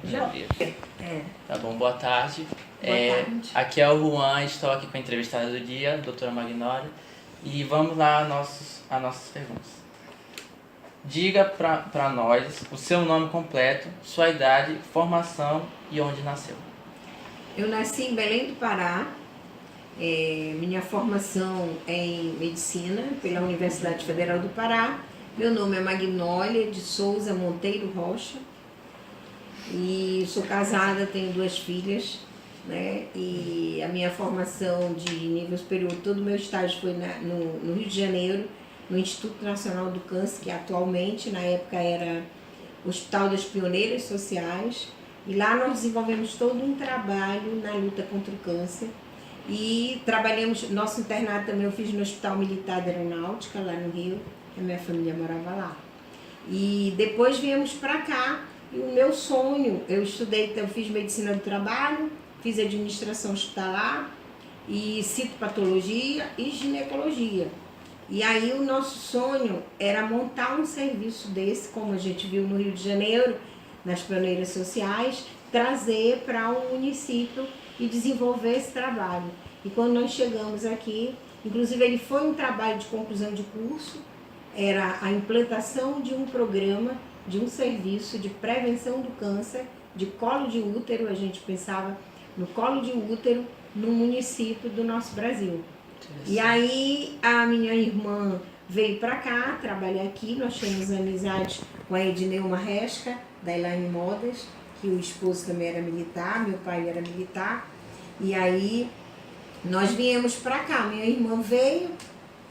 Já. Tá bom, boa tarde. Boa tarde. Aqui é o Juan, estou aqui com a entrevistada do dia, a doutora Magnólia. E vamos lá a nossas perguntas. Diga para nós o seu nome completo, sua idade, formação e onde nasceu. Eu nasci em Belém do Pará. Minha formação é em medicina pela Universidade Federal do Pará. Meu nome é Magnólia de Souza Monteiro Rocha. E sou casada, tenho 2 filhas, né? E a minha formação de nível superior, todo o meu estágio foi no Rio de Janeiro, no Instituto Nacional do Câncer, que atualmente, na época, era o Hospital das Pioneiras Sociais. E lá nós desenvolvemos todo um trabalho na luta contra o câncer. E trabalhamos, nosso internato também eu fiz no Hospital Militar da Aeronáutica, lá no Rio, que a minha família morava lá. E depois viemos para cá. E o meu sonho, eu fiz medicina do trabalho, fiz administração hospitalar e citopatologia e ginecologia. E aí o nosso sonho era montar um serviço desse, como a gente viu no Rio de Janeiro, nas pioneiras sociais, trazer para um município e desenvolver esse trabalho. E quando nós chegamos aqui, inclusive ele foi um trabalho de conclusão de curso, era a implantação de um programa, de um serviço de prevenção do câncer de colo de útero. A gente pensava no colo de útero no município do nosso Brasil. E aí a minha irmã veio para cá, trabalhar aqui, nós tínhamos amizade com a Edneuma Resca, da Elaine Modas, que o esposo também era militar, meu pai era militar. E aí nós viemos para cá, minha irmã veio,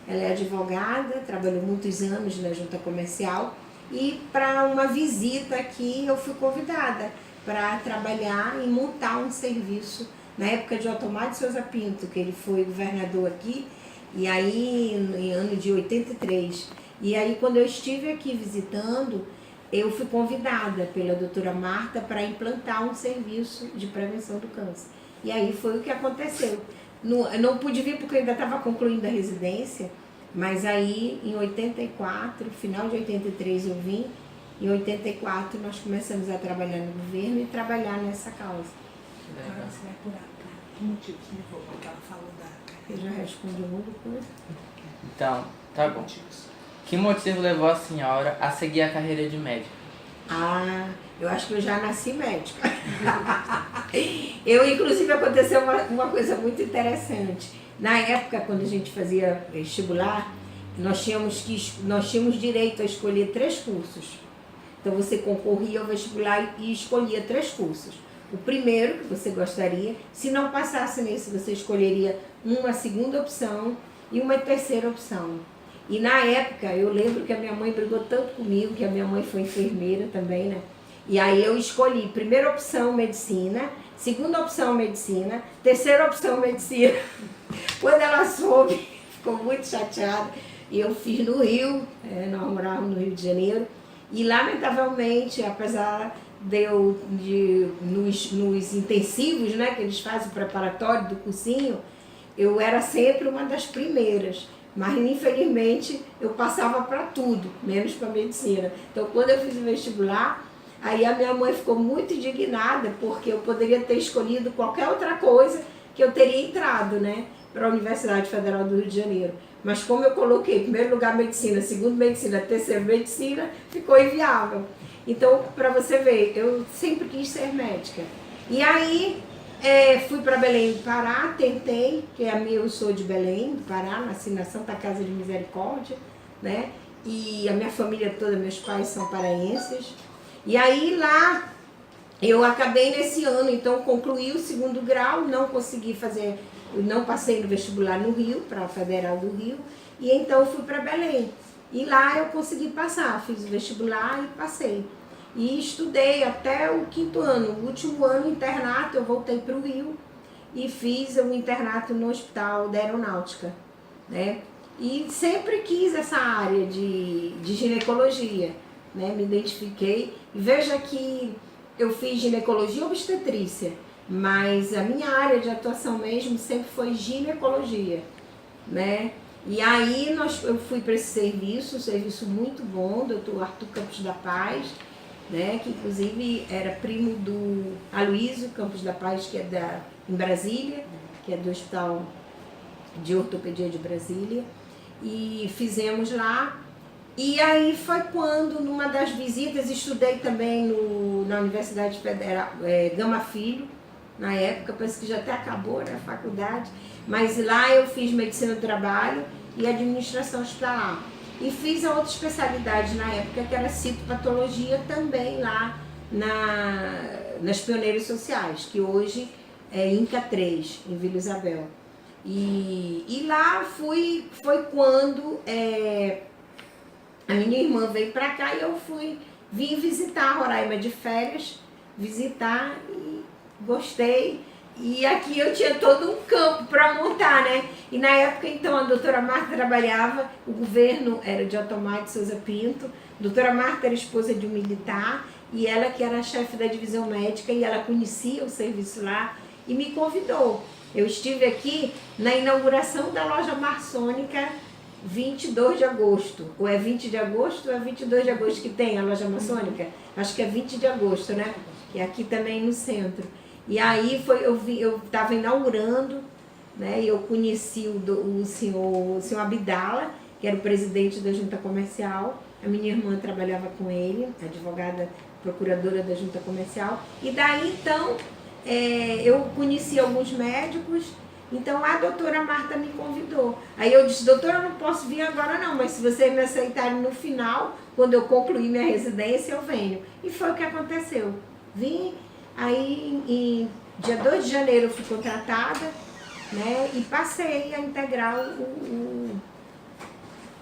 ela é advogada, trabalhou muitos anos na junta comercial, e para uma visita aqui eu fui convidada para trabalhar e montar um serviço na época de Otomar de Souza Pinto, que ele foi governador aqui, e aí em ano de 83. E aí quando eu estive aqui visitando, eu fui convidada pela doutora Marta para implantar um serviço de prevenção do câncer. E aí foi o que aconteceu. Eu não pude vir porque eu ainda estava concluindo a residência, mas aí em 84, final de 83 eu vim, em 84 nós começamos a trabalhar no governo e trabalhar nessa causa. Agora você vai apurar que motivos levou que ela falou da Eu já respondi muita coisa. Então, tá bom. Que motivo levou a senhora a seguir a carreira de médica? Eu acho que eu já nasci médica. Inclusive, aconteceu uma coisa muito interessante. Na época, quando a gente fazia vestibular, nós tínhamos direito a escolher 3 cursos. Então, você concorria ao vestibular e escolhia 3 cursos. O primeiro que você gostaria, se não passasse nesse, você escolheria uma segunda opção e uma terceira opção. E na época, eu lembro que a minha mãe brigou tanto comigo, que a minha mãe foi enfermeira também, né? E aí eu escolhi primeira opção medicina, segunda opção medicina, terceira opção medicina. Quando ela soube, ficou muito chateada. E eu fiz no Rio, nós morávamos no Rio de Janeiro. E lamentavelmente, apesar nos intensivos, né, que eles fazem o preparatório do cursinho, eu era sempre uma das primeiras. Mas infelizmente eu passava para tudo, menos para medicina. Então quando eu fiz o vestibular, aí a minha mãe ficou muito indignada, porque eu poderia ter escolhido qualquer outra coisa que eu teria entrado, né, para a Universidade Federal do Rio de Janeiro. Mas como eu coloquei em primeiro lugar medicina, segundo medicina, terceiro medicina, ficou inviável. Então, para você ver, eu sempre quis ser médica. E aí fui para Belém do Pará, tentei, que eu sou de Belém do Pará, nasci na Santa Casa de Misericórdia, né? E a minha família toda, meus pais são paraenses. E aí lá eu acabei nesse ano, então concluí o 2º grau, não consegui fazer, não passei no vestibular no Rio, para a Federal do Rio, e então fui para Belém. E lá eu consegui passar, fiz o vestibular e passei. E estudei até o 5º ano. O último ano, internato, eu voltei para o Rio e fiz um internato no Hospital da Aeronáutica, né? E sempre quis essa área de ginecologia, né? Me identifiquei. Veja que eu fiz ginecologia e obstetrícia, mas a minha área de atuação mesmo sempre foi ginecologia, né? E aí eu fui para esse serviço, um serviço muito bom, doutor Arthur Campos da Paz, né, que inclusive era primo do Aloysio Campos da Paz, que é em Brasília, que é do Hospital de Ortopedia de Brasília, e fizemos lá. E aí foi quando, numa das visitas, estudei também na Universidade Federal Gama Filho, na época, parece que já até acabou, né, a faculdade, mas lá eu fiz medicina do trabalho e administração hospitalar. E fiz a outra especialidade na época, que era citopatologia, também lá nas Pioneiras Sociais, que hoje é INCA 3, em Vila Isabel. E lá foi quando a minha irmã veio para cá e eu vim visitar a Roraima de férias, visitar e gostei. E aqui eu tinha todo um campo para montar, né? E na época, então, a doutora Marta trabalhava, o governo era de Otomar de Souza Pinto, a doutora Marta era esposa de um militar, e ela que era a chefe da divisão médica, e ela conhecia o serviço lá, e me convidou. Eu estive aqui na inauguração da loja maçônica 22 de agosto, ou é 20 de agosto ou é 22 de agosto que tem a loja maçônica? Acho que é 20 de agosto, né? Que é aqui também no centro. E aí eu estava inaugurando, né? E eu conheci o senhor Abdala, que era o presidente da junta comercial. A minha irmã trabalhava com ele, advogada procuradora da junta comercial. E daí então eu conheci alguns médicos. Então a doutora Marta me convidou. Aí eu disse, doutora, eu não posso vir agora não, mas se vocês me aceitarem no final, quando eu concluir minha residência, eu venho. E foi o que aconteceu. Vim, aí em dia 2 de janeiro eu fui contratada, né, e passei a integrar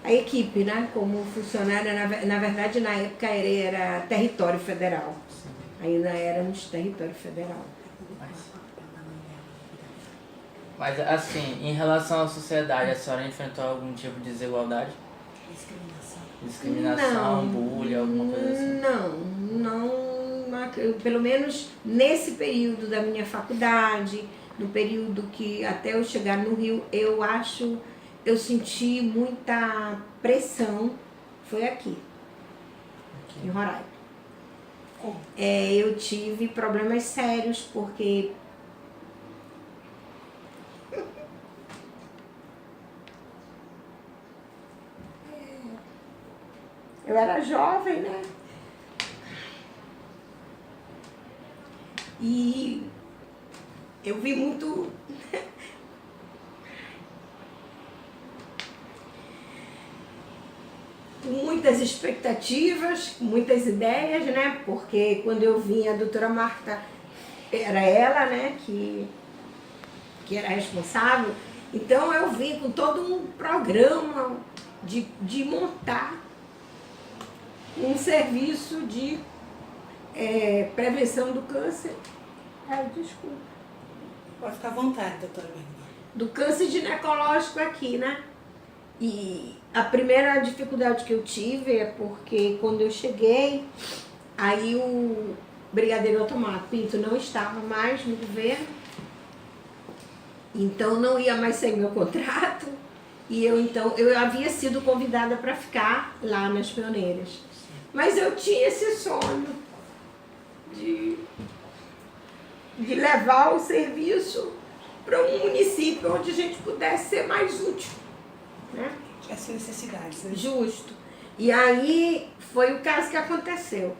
a equipe, né, como funcionária. Na verdade, na época era território federal. Ainda éramos território federal. Mas assim, em relação à sociedade, a senhora enfrentou algum tipo de desigualdade? Discriminação, bullying, alguma coisa assim? Não. Pelo menos nesse período da minha faculdade, no período que até eu chegar no Rio, eu senti muita pressão, foi aqui. Em Roraima. Eu tive problemas sérios, porque eu era jovem, né? E eu vi muitas expectativas, muitas ideias, né? Porque quando eu vim, a doutora Marta, era ela, né, que era responsável. Então eu vim com todo um programa de montar um serviço de prevenção do câncer. Desculpa. Pode ficar à vontade, doutora Magnólia. Do câncer ginecológico aqui, né? E a primeira dificuldade que eu tive é porque quando eu cheguei, aí o brigadeiro Otomar Pinto não estava mais no governo, então não ia mais ser meu contrato, e eu havia sido convidada para ficar lá nas Pioneiras. Mas eu tinha esse sonho de levar o serviço para um município onde a gente pudesse ser mais útil, né? As necessidades, né? Justo. E aí foi o caso que aconteceu.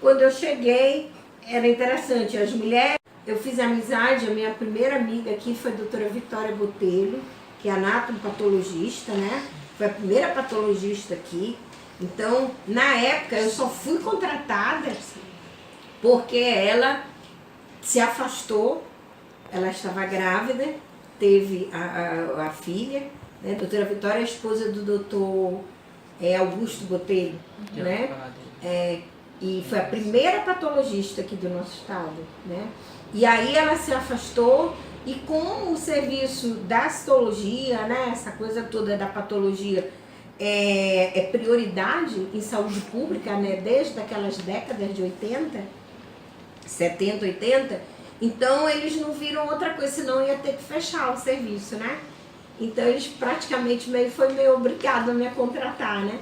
Quando eu cheguei, era interessante, as mulheres, eu fiz amizade, a minha primeira amiga aqui foi a doutora Vitória Botelho, que é anatomopatologista, né? Foi a primeira patologista aqui. Então, na época, eu só fui contratada porque ela se afastou, ela estava grávida, teve a filha, né? A doutora Vitória é a esposa do doutor Augusto Botelho, né? E foi a primeira patologista aqui do nosso estado, né? E aí ela se afastou, e como o serviço da citologia, né, essa coisa toda da patologia é prioridade em saúde pública, né, desde aquelas décadas de 80, 70, 80, então eles não viram outra coisa, senão ia ter que fechar o serviço, né? Então eles praticamente foi meio obrigados a me contratar, né?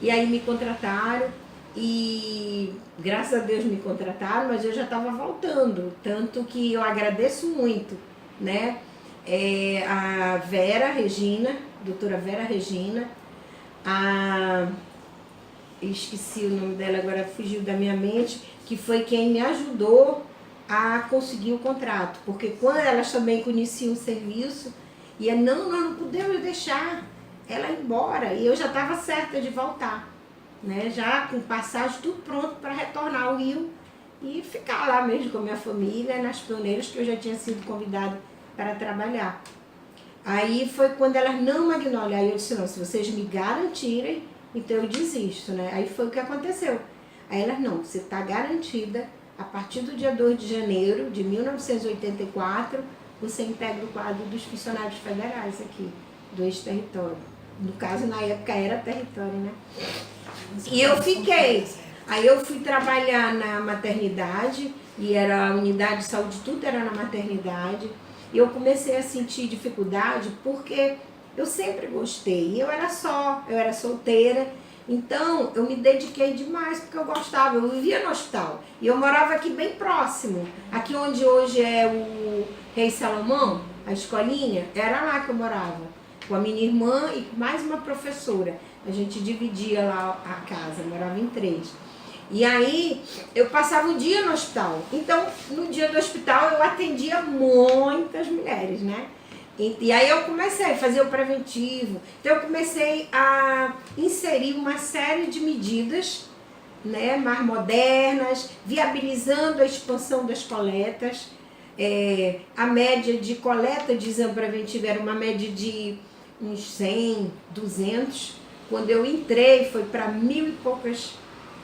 E aí me contrataram, e graças a Deus me contrataram, mas eu já estava voltando, tanto que eu agradeço muito, né? A Vera Regina, doutora Vera Regina, esqueci o nome dela agora, fugiu da minha mente, que foi quem me ajudou a conseguir o contrato, porque quando elas também conheciam o serviço, e nós não podemos deixar ela ir embora, e eu já estava certa de voltar, né? Já com passagem tudo pronto para retornar ao Rio e ficar lá mesmo com a minha família, nas Pioneiras, que eu já tinha sido convidada para trabalhar. Aí foi quando elas, não, Magnólia, aí eu disse, não, se vocês me garantirem, então eu desisto, né? Aí foi o que aconteceu. Aí elas, não, você está garantida, a partir do dia 2 de janeiro de 1984, você integra o quadro dos funcionários federais aqui, do ex-território. No caso, na época, era território, né? E eu fiquei. Aí eu fui trabalhar na maternidade, e era a unidade de saúde, tudo era na maternidade. E eu comecei a sentir dificuldade porque eu sempre gostei. Eu era solteira, então eu me dediquei demais porque eu gostava. Eu vivia no hospital e eu morava aqui bem próximo. Aqui onde hoje é o Rei Salomão, a escolinha, era lá que eu morava. Com a minha irmã e mais uma professora. A gente dividia lá a casa, morava em 3. E aí eu passava o dia no hospital. Então, no dia do hospital eu atendia muitas mulheres, né? E aí eu comecei a fazer o preventivo. Então eu comecei a inserir uma série de medidas, né, mais modernas, viabilizando a expansão das coletas. A média de coleta de exame preventivo era uma média de uns 100, 200. Quando eu entrei foi para 1.000 e poucas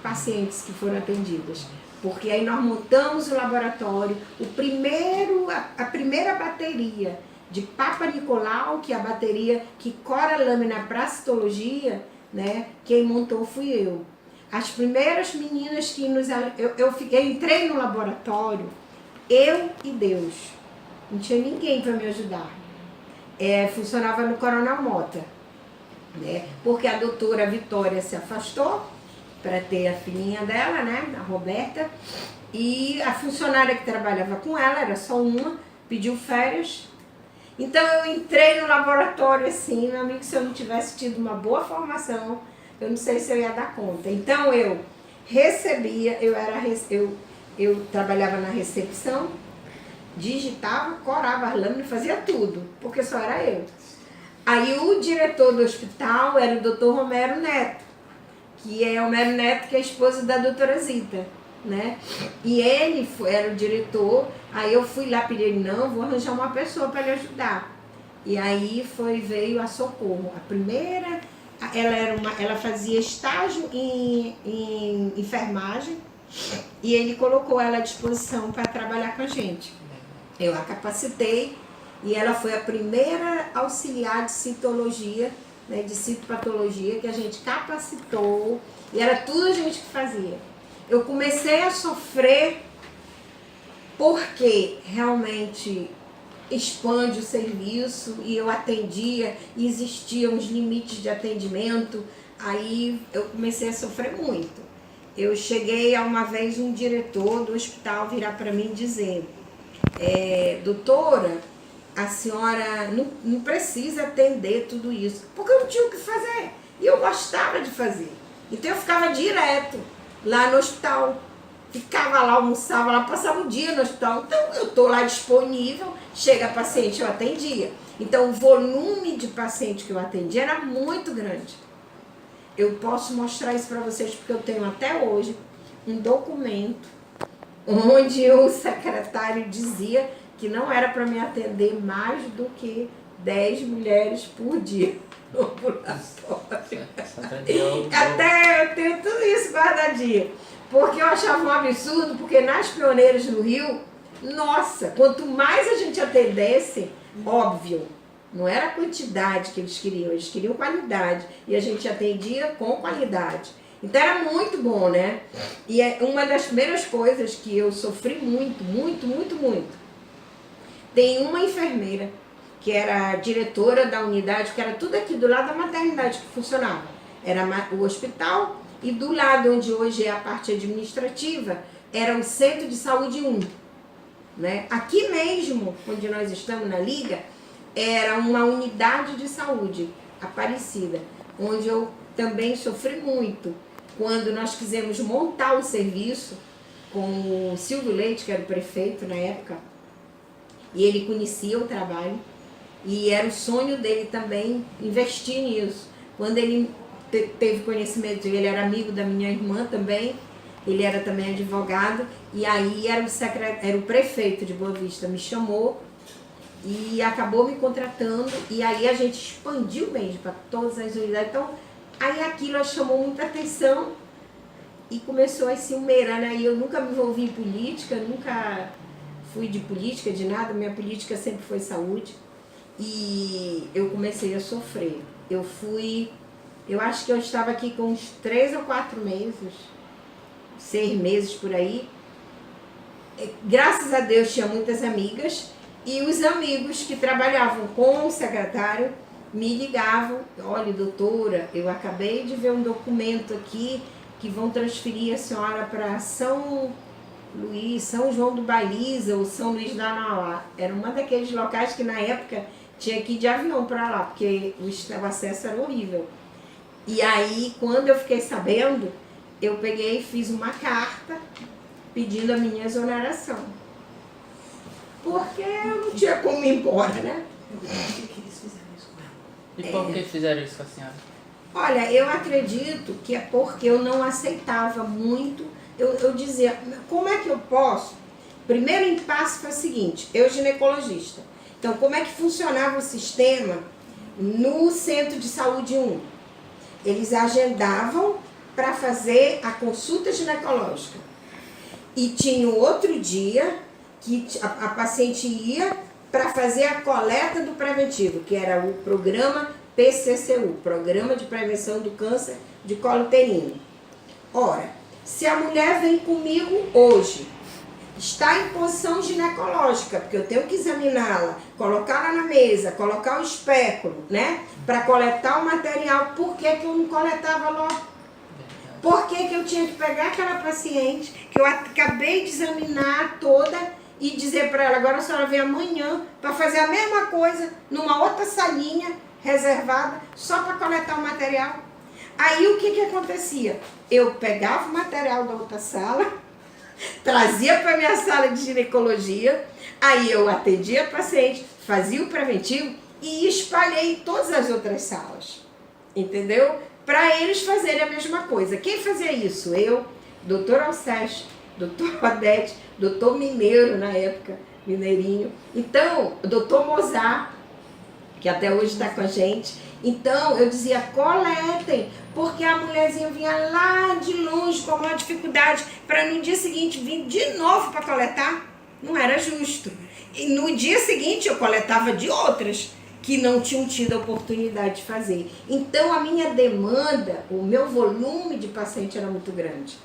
pacientes que foram atendidas, porque aí nós montamos o laboratório, a primeira bateria de Papa Nicolau, que é a bateria que cora a lâmina para citologia, né, quem montou fui eu. As primeiras meninas que eu entrei no laboratório, eu e Deus, não tinha ninguém para me ajudar. Funcionava no Coronel Mota, né, porque a doutora Vitória se afastou, para ter a filhinha dela, né, a Roberta, e a funcionária que trabalhava com ela, era só uma, pediu férias. Então eu entrei no laboratório assim, meu amigo, se eu não tivesse tido uma boa formação, eu não sei se eu ia dar conta. Então eu recebia, eu trabalhava na recepção, digitava, corava as lâminas, fazia tudo, porque só era eu. Aí o diretor do hospital era o Dr. Romero Neto, que é o Romero Neto, que é a esposa da doutora Zita, né? E ele era o diretor, aí eu fui lá pedir ele, não, vou arranjar uma pessoa para lhe ajudar. E aí veio a Socorro. A primeira, ela fazia estágio em enfermagem, e ele colocou ela à disposição para trabalhar com a gente. Eu a capacitei, e ela foi a primeira auxiliar de citologia, né, de citopatologia, que a gente capacitou, e era tudo a gente que fazia. Eu comecei a sofrer porque realmente expande o serviço e eu atendia, e existiam os limites de atendimento, aí eu comecei a sofrer muito. Eu cheguei a uma vez um diretor do hospital virar para mim e dizer, doutora, a senhora não precisa atender tudo isso, porque eu não tinha o que fazer, e eu gostava de fazer. Então eu ficava direto lá no hospital, ficava lá, almoçava lá, passava o dia no hospital. Então eu estou lá disponível, chega paciente, eu atendia. Então o volume de paciente que eu atendia era muito grande. Eu posso mostrar isso para vocês, porque eu tenho até hoje um documento onde o secretário dizia que não era para me atender mais do que 10 mulheres por dia no ambulatório. Até eu tenho tudo isso guardadinho. Porque eu achava um absurdo, porque nas Pioneiras no Rio, nossa, quanto mais a gente atendesse, óbvio, não era a quantidade que eles queriam qualidade. E a gente atendia com qualidade. Então era muito bom, né? E uma das primeiras coisas que eu sofri muito, muito, muito, muito. Tem uma enfermeira, que era a diretora da unidade, que era tudo aqui do lado da maternidade que funcionava. Era o hospital e do lado onde hoje é a parte administrativa, era o Centro de Saúde 1. Né? Aqui mesmo, onde nós estamos na Liga, era uma unidade de saúde, Aparecida, onde eu também sofri muito. Quando nós quisemos montar o serviço com o Silvio Leite, que era o prefeito na época, e ele conhecia o trabalho, e era o sonho dele também investir nisso. Quando ele teve conhecimento, ele era amigo da minha irmã também, ele era também advogado, e aí era o prefeito de Boa Vista, me chamou e acabou me contratando, e aí a gente expandiu mesmo para todas as unidades. Então, aí aquilo chamou muita atenção e começou a se umerar, né? E eu nunca me envolvi em política, nunca fui de política, de nada, minha política sempre foi saúde, e eu comecei a sofrer. Eu acho que eu estava aqui com uns 3 ou 4 meses, 6 meses por aí. Graças a Deus tinha muitas amigas, e os amigos que trabalhavam com o secretário me ligavam: olha, doutora, eu acabei de ver um documento aqui que vão transferir a senhora para São Luís, São João do Baliza ou São Luís da Anauá. Era uma daqueles locais que na época tinha que ir de avião para lá, porque o acesso era horrível. E aí, quando eu fiquei sabendo, eu peguei e fiz uma carta pedindo a minha exoneração. Porque eu não tinha como ir embora, né? E por que fizeram isso com a senhora? Olha, eu acredito que é porque eu não aceitava muito. Eu dizia, como é que eu posso? Primeiro impasse foi o seguinte: eu ginecologista. Então, como é que funcionava o sistema no Centro de Saúde 1? Eles agendavam para fazer a consulta ginecológica. E tinha um outro dia que a paciente ia para fazer a coleta do preventivo, que era o programa PCCU, Programa de Prevenção do Câncer de Colo Uterino. Ora, se a mulher vem comigo hoje, está em posição ginecológica, porque eu tenho que examiná-la, colocá-la na mesa, colocar o espéculo, né? Para coletar o material, por que que eu não coletava logo? Por que que eu tinha que pegar aquela paciente, que eu acabei de examinar toda, e dizer para ela: agora a senhora vem amanhã para fazer a mesma coisa numa outra salinha reservada, só para coletar o material? Aí o que que acontecia? Eu pegava o material da outra sala, trazia para a minha sala de ginecologia, aí eu atendia a paciente, fazia o preventivo e espalhei em todas as outras salas, entendeu? Para eles fazerem a mesma coisa. Quem fazia isso? Eu, doutor Alceste, doutor Odete, doutor Mineiro na época, Mineirinho. Então, doutor Mozart, que até hoje está com a gente. Então, eu dizia: coletem, porque a mulherzinha vinha lá de longe com uma dificuldade para no dia seguinte vir de novo para coletar. Não era justo. E no dia seguinte eu coletava de outras que não tinham tido a oportunidade de fazer. Então, a minha demanda, o meu volume de paciente era muito grande.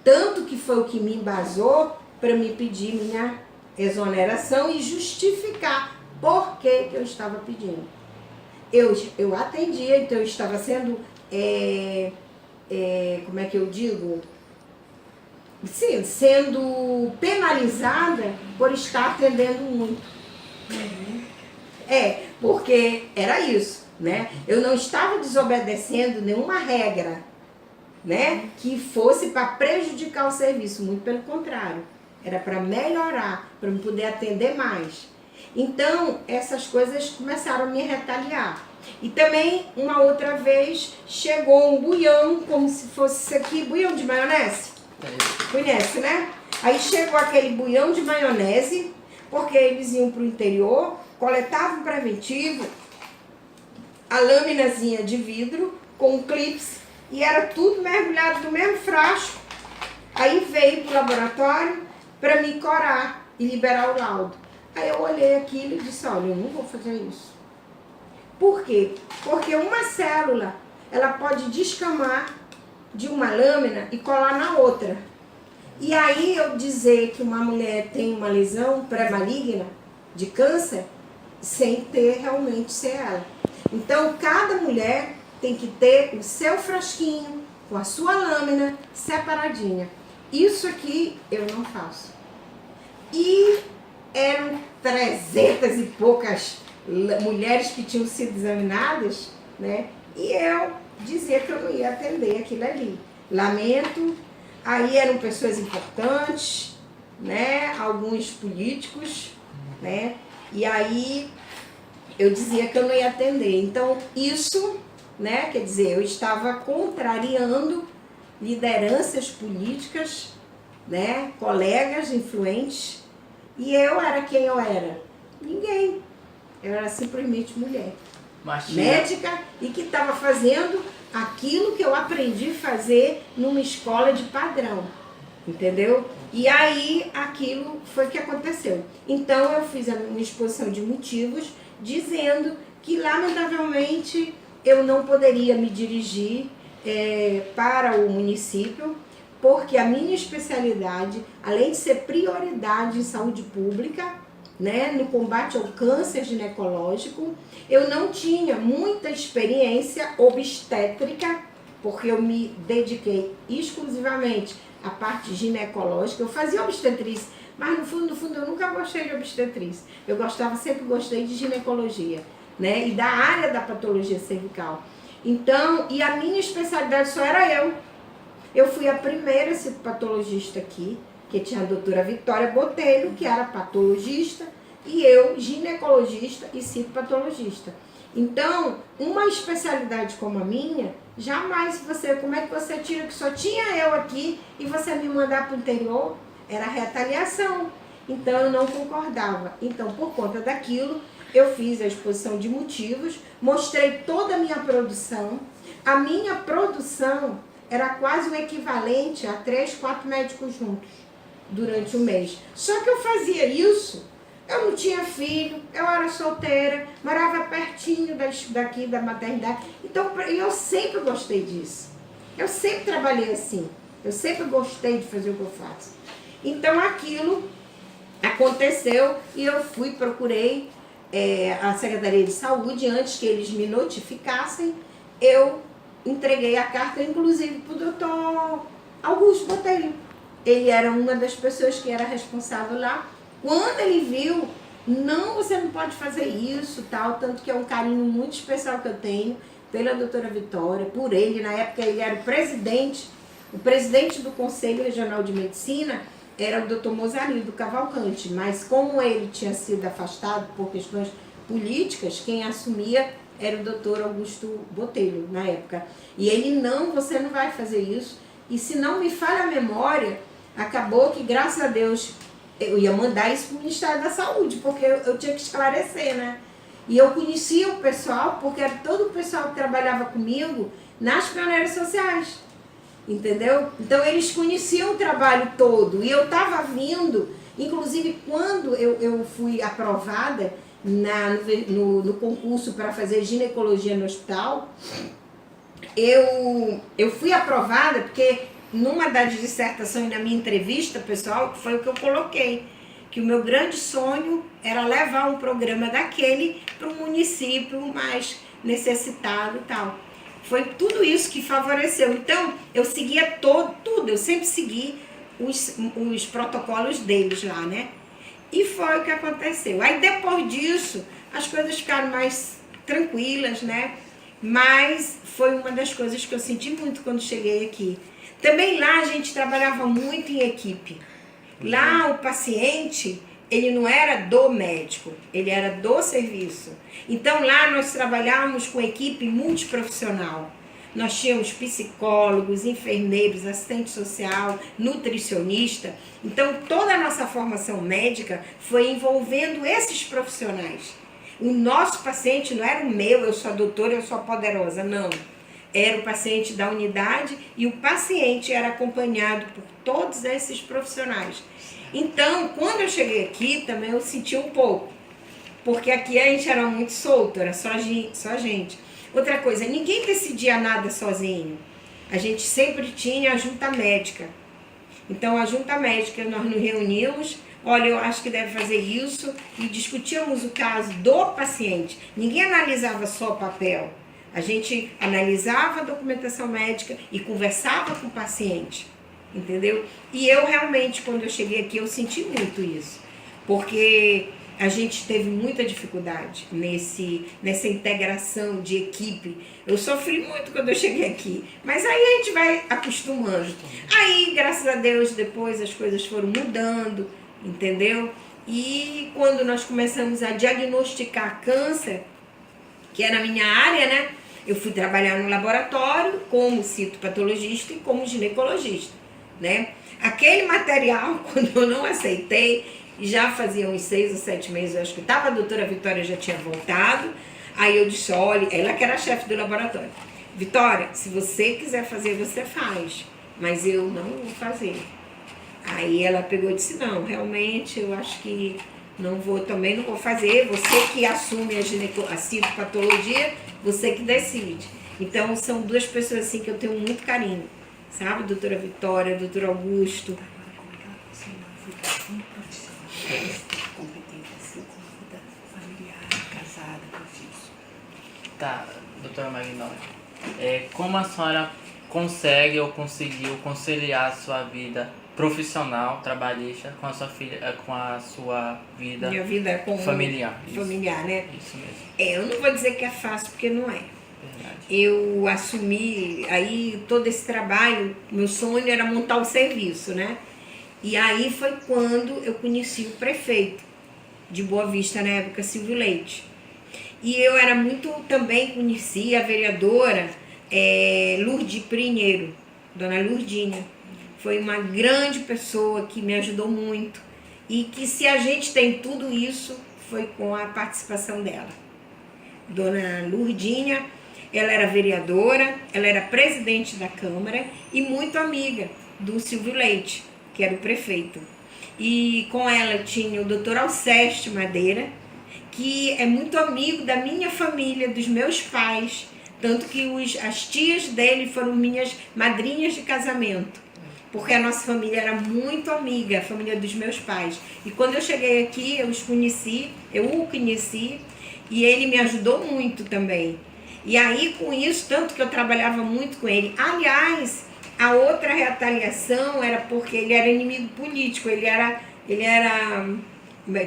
Tanto que foi o que me embasou para me pedir minha exoneração e justificar por que que eu estava pedindo. Eu atendia, então eu estava sendo, como é que eu digo? Sim, sendo penalizada por estar atendendo muito. Porque era isso, né? Eu não estava desobedecendo nenhuma regra, né, que fosse para prejudicar o serviço, muito pelo contrário. Era para melhorar, para eu poder atender mais. Então, essas coisas começaram a me retaliar. E também, uma outra vez, chegou um buião, como se fosse isso aqui, buião de maionese. Conhece, né? Aí chegou aquele buião de maionese, porque eles iam para o interior, coletavam preventivo, a lâminazinha de vidro com um clips, e era tudo mergulhado no mesmo frasco. Aí veio para o laboratório para me corar e liberar o laudo. Aí eu olhei aquilo e disse: olha, eu não vou fazer isso. Por quê? Porque uma célula, ela pode descamar de uma lâmina e colar na outra. E aí eu dizer que uma mulher tem uma lesão pré-maligna de câncer, sem ter realmente ser ela. Então, cada mulher tem que ter o seu frasquinho, com a sua lâmina separadinha. Isso aqui eu não faço. E eram 300 e poucas mulheres que tinham sido examinadas, né? E eu dizia que eu não ia atender aquilo ali. Lamento. Aí eram pessoas importantes, né? Alguns políticos, né? E aí eu dizia que eu não ia atender. Então isso, né? Quer dizer, eu estava contrariando lideranças políticas, né? Colegas influentes. E eu era quem eu era? Ninguém. Eu era simplesmente mulher. Médica e que estava fazendo aquilo que eu aprendi a fazer numa escola de padrão. Entendeu? E aí aquilo foi que aconteceu. Então eu fiz a minha exposição de motivos dizendo que lamentavelmente eu não poderia me dirigir para o município, porque a minha especialidade, além de ser prioridade em saúde pública, né, no combate ao câncer ginecológico, eu não tinha muita experiência obstétrica, porque eu me dediquei exclusivamente à parte ginecológica. Eu fazia obstetrícia, mas no fundo eu nunca gostei de obstetrícia. Eu sempre gostei de ginecologia, né, e da área da patologia cervical. Então, e a minha especialidade só era eu. Eu fui a primeira citopatologista aqui, que tinha a doutora Vitória Botelho, que era patologista, e eu, ginecologista e citopatologista. Então, uma especialidade como a minha, jamais como é que você tira que só tinha eu aqui e você me mandar para o interior? Era retaliação. Então, eu não concordava. Então, por conta daquilo, eu fiz a exposição de motivos, mostrei toda a minha produção. A minha produção era quase o equivalente a 3, 4 médicos juntos durante o mês. Só que eu fazia isso, eu não tinha filho, eu era solteira, morava pertinho daqui da maternidade. Então, eu sempre gostei disso. Eu sempre trabalhei assim. Eu sempre gostei de fazer o que eu faço. Então, aquilo aconteceu e eu procurei a Secretaria de Saúde, antes que eles me notificassem, eu entreguei a carta, inclusive, para o doutor Augusto Botelho. Ele era uma das pessoas que era responsável lá. Quando ele viu, não, você não pode fazer isso, tal, tanto que é um carinho muito especial que eu tenho pela doutora Vitória, por ele. Na época ele era o presidente do Conselho Regional de Medicina era o doutor Mozarildo Cavalcante, mas como ele tinha sido afastado por questões políticas, quem assumia era o doutor Augusto Botelho, na época. E ele, não, você não vai fazer isso. E se não me falha a memória, acabou que, graças a Deus, eu ia mandar isso para o Ministério da Saúde, porque eu tinha que esclarecer, né? E eu conhecia o pessoal, porque era todo o pessoal que trabalhava comigo nas pioneiras sociais, entendeu? Então, eles conheciam o trabalho todo. E eu estava vindo, inclusive, quando eu fui aprovada no concurso para fazer ginecologia no hospital, eu fui aprovada porque numa das dissertações, na minha entrevista pessoal, foi o que eu coloquei, que o meu grande sonho era levar um programa daquele para um município mais necessitado e tal. Foi tudo isso que favoreceu. Então, eu seguia tudo, eu sempre segui os protocolos deles lá, né? E foi o que aconteceu. Aí depois disso, as coisas ficaram mais tranquilas, né? Mas foi uma das coisas que eu senti muito quando cheguei aqui. Também lá a gente trabalhava muito em equipe. Lá o paciente, ele não era do médico, ele era do serviço. Então lá nós trabalhávamos com equipe multiprofissional. Nós tínhamos psicólogos, enfermeiros, assistente social, nutricionista. Então toda a nossa formação médica foi envolvendo esses profissionais. O nosso paciente não era o meu, eu sou a doutora, eu sou a poderosa, não. Era o paciente da unidade e o paciente era acompanhado por todos esses profissionais. Então, quando eu cheguei aqui, também eu senti um pouco, porque aqui a gente era muito solto, era só gente. Outra coisa, ninguém decidia nada sozinho. A gente sempre tinha a junta médica. Então, a junta médica, nós nos reuníamos, olha, eu acho que deve fazer isso, e discutíamos o caso do paciente. Ninguém analisava só o papel. A gente analisava a documentação médica e conversava com o paciente, entendeu? E eu realmente, quando eu cheguei aqui, eu senti muito isso, porque a gente teve muita dificuldade nessa integração de equipe. Eu sofri muito quando eu cheguei aqui, mas aí a gente vai acostumando. Aí, graças a Deus, depois as coisas foram mudando, entendeu? E quando nós começamos a diagnosticar câncer, que era a minha área, né? Eu fui trabalhar no laboratório como citopatologista e como ginecologista, né? Aquele material, quando eu não aceitei, já fazia uns 6 ou 7 meses, eu acho que estava, a doutora Vitória já tinha voltado, aí eu disse, olha, ela que era a chefe do laboratório, Vitória, se você quiser fazer, você faz, mas eu não vou fazer. Aí ela pegou e disse, não, realmente, eu acho que também não vou fazer, você que assume a citopatologia, você que decide. Então, são duas pessoas assim que eu tenho muito carinho, sabe? Doutora Vitória, doutor Augusto. Competente assim, com a vida familiar, casada, com filhos. Tá, doutora Magnólia, como a senhora consegue ou conseguiu conciliar a sua vida profissional, trabalhista, com a sua filha, com a sua vida, Minha vida como familiar? Familiar, né? Isso mesmo. Eu não vou dizer que é fácil, porque não é. Verdade. Eu assumi aí todo esse trabalho, meu sonho era montar um serviço, né? E aí foi quando eu conheci o prefeito de Boa Vista, na época, Silvio Leite. E eu era muito, também conheci a vereadora Lourdes Pinheiro, dona Lourdinha. Foi uma grande pessoa que me ajudou muito. E que se a gente tem tudo isso, foi com a participação dela. Dona Lourdinha, ela era vereadora, ela era presidente da Câmara e muito amiga do Silvio Leite, que era o prefeito. E com ela tinha o doutor Alceste Madeira, que é muito amigo da minha família, dos meus pais, tanto que as tias dele foram minhas madrinhas de casamento, porque a nossa família era muito amiga, a família dos meus pais. E quando eu cheguei aqui, eu o conheci, e ele me ajudou muito também. E aí, com isso, tanto que eu trabalhava muito com ele. Aliás, a outra retaliação era porque ele era inimigo político, ele era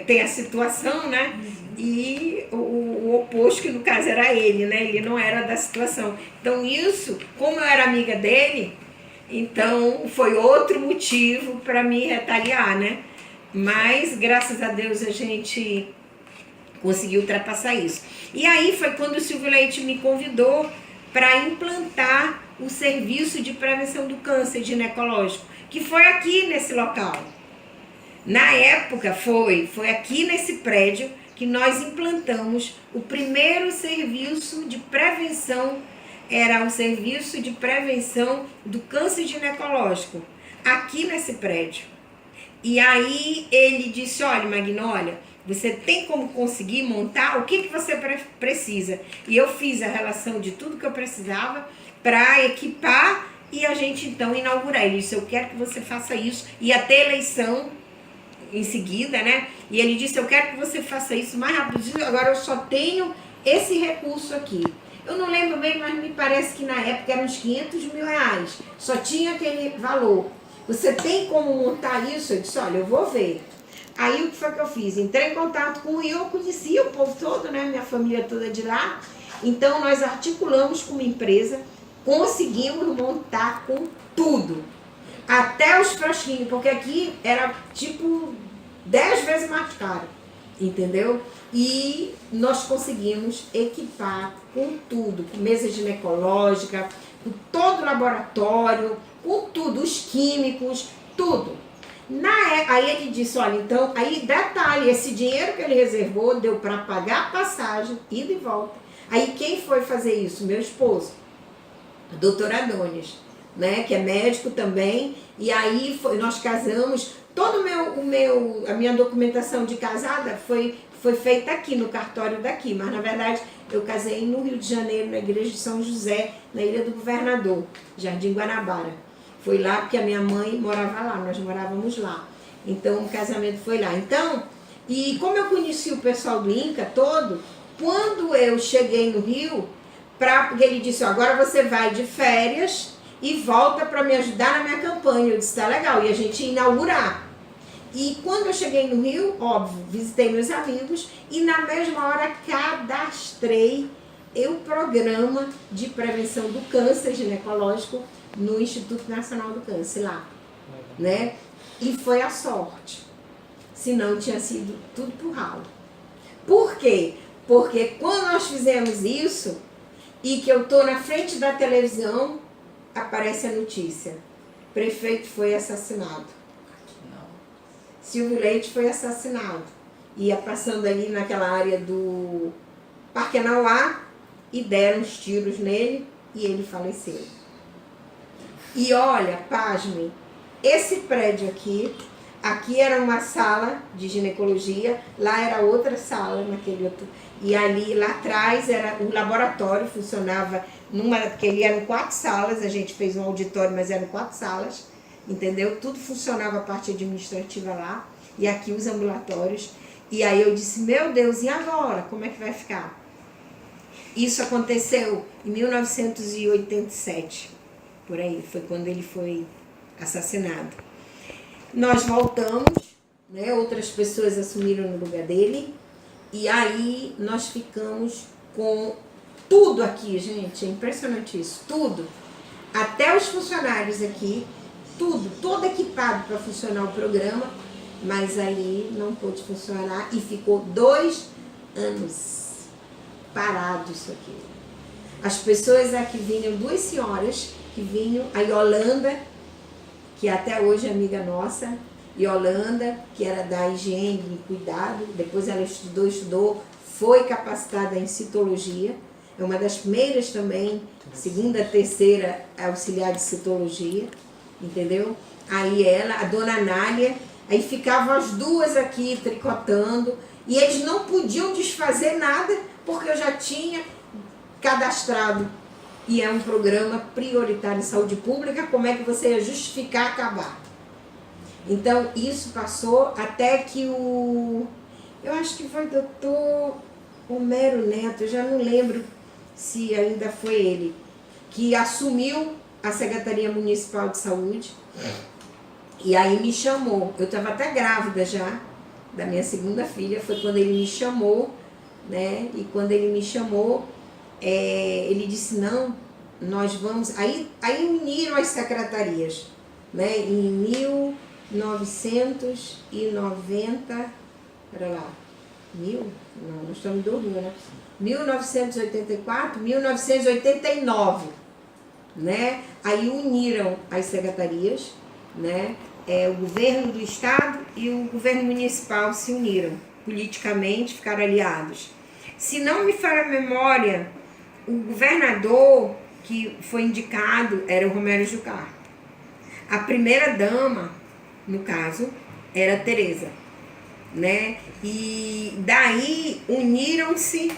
tem a situação, né? E o oposto, que no caso era ele, né? Ele não era da situação. Então isso, como eu era amiga dele, então foi outro motivo para me retaliar, né? Mas, graças a Deus, a gente conseguiu ultrapassar isso. E aí foi quando o Silvio Leite me convidou para implantar o serviço de prevenção do câncer ginecológico, que foi aqui nesse local. Na época foi aqui nesse prédio que nós implantamos o primeiro serviço de prevenção, era o serviço de prevenção do câncer ginecológico, aqui nesse prédio. E aí ele disse, olha, Magnólia, você tem como conseguir montar? O que você precisa? E eu fiz a relação de tudo que eu precisava para equipar e a gente então inaugurar. Ele disse, eu quero que você faça isso. Ia ter eleição em seguida, né? E ele disse, eu quero que você faça isso mais rápido. Agora eu só tenho esse recurso aqui. Eu não lembro bem, mas me parece que na época eram uns 500 mil reais. Só tinha aquele valor. Você tem como montar isso? Eu disse, olha, eu vou ver. Aí o que foi que eu fiz? Entrei em contato com eu conhecia o povo todo, né? Minha família toda de lá. Então nós articulamos com uma empresa, conseguimos montar com tudo. Até os frasquinhos, porque aqui era tipo 10 vezes mais caro, entendeu? E nós conseguimos equipar com tudo, com mesa ginecológica, com todo o laboratório, com tudo, os químicos, tudo. Aí ele disse, olha, então, aí detalhe, esse dinheiro que ele reservou deu para pagar a passagem, ida e volta. Aí quem foi fazer isso? Meu esposo, o doutor Adonis, né, que é médico também, e aí nós casamos, a minha documentação de casada foi feita aqui, no cartório daqui, mas na verdade eu casei no Rio de Janeiro, na igreja de São José, na Ilha do Governador, Jardim Guanabara. Foi lá porque a minha mãe morava lá, nós morávamos lá. Então o casamento foi lá. Então, e como eu conheci o pessoal do INCA todo, quando eu cheguei no Rio, porque ele disse, ó, agora você vai de férias e volta para me ajudar na minha campanha. Eu disse, tá legal, e a gente ia inaugurar. E quando eu cheguei no Rio, óbvio, visitei meus amigos e na mesma hora cadastrei o programa de prevenção do câncer ginecológico no Instituto Nacional do Câncer lá, né? E foi a sorte, senão tinha sido tudo pro ralo. Por quê? Porque quando nós fizemos isso e que eu tô na frente da televisão, aparece a notícia: prefeito foi assassinado. Silvio Leite foi assassinado. Ia passando ali naquela área do Parque Anauá e deram uns tiros nele e ele faleceu. E olha, pasme, esse prédio aqui era uma sala de ginecologia, lá era outra sala, naquele outro. E ali, lá atrás, era o laboratório, funcionava porque ali eram 4 salas, a gente fez um auditório, mas eram 4 salas. Entendeu? Tudo funcionava a parte administrativa lá, e aqui os ambulatórios. E aí eu disse, meu Deus, e agora? Como é que vai ficar? Isso aconteceu em 1987, por aí, foi quando ele foi assassinado. Nós voltamos, né? Outras pessoas assumiram no lugar dele, e aí nós ficamos com tudo aqui, gente, é impressionante isso, tudo. Até os funcionários aqui, tudo, todo equipado para funcionar o programa, mas ali não pôde funcionar e ficou 2 anos parado isso aqui. As pessoas aqui vinham, 2 senhoras que vinham, a Yolanda, que até hoje é amiga nossa, Yolanda, que era da higiene e cuidado, depois ela estudou, foi capacitada em citologia, é uma das primeiras também, 2ª, 3ª auxiliar de citologia, entendeu? Aí ela, a dona Nália, aí ficavam as 2 aqui tricotando, e eles não podiam desfazer nada, porque eu já tinha cadastrado, e é um programa prioritário em saúde pública, como é que você ia justificar acabar? Então, isso passou até que eu acho que foi o doutor Homero Neto, eu já não lembro se ainda foi ele, que assumiu a Secretaria Municipal de Saúde, e aí me chamou, eu estava até grávida já, da minha 2ª filha, foi quando ele me chamou, né, e quando ele me chamou, ele disse, não, nós vamos, aí uniram as secretarias, né, em 1990, para lá, não, nós estamos em 2000, né, 1984, 1989, né? Aí uniram as secretarias, né? O governo do estado e o governo municipal se uniram politicamente, ficaram aliados. Se não me falha a memória, o governador que foi indicado era o Romero Jucá. A primeira dama, no caso, era a Tereza, né? E daí uniram-se,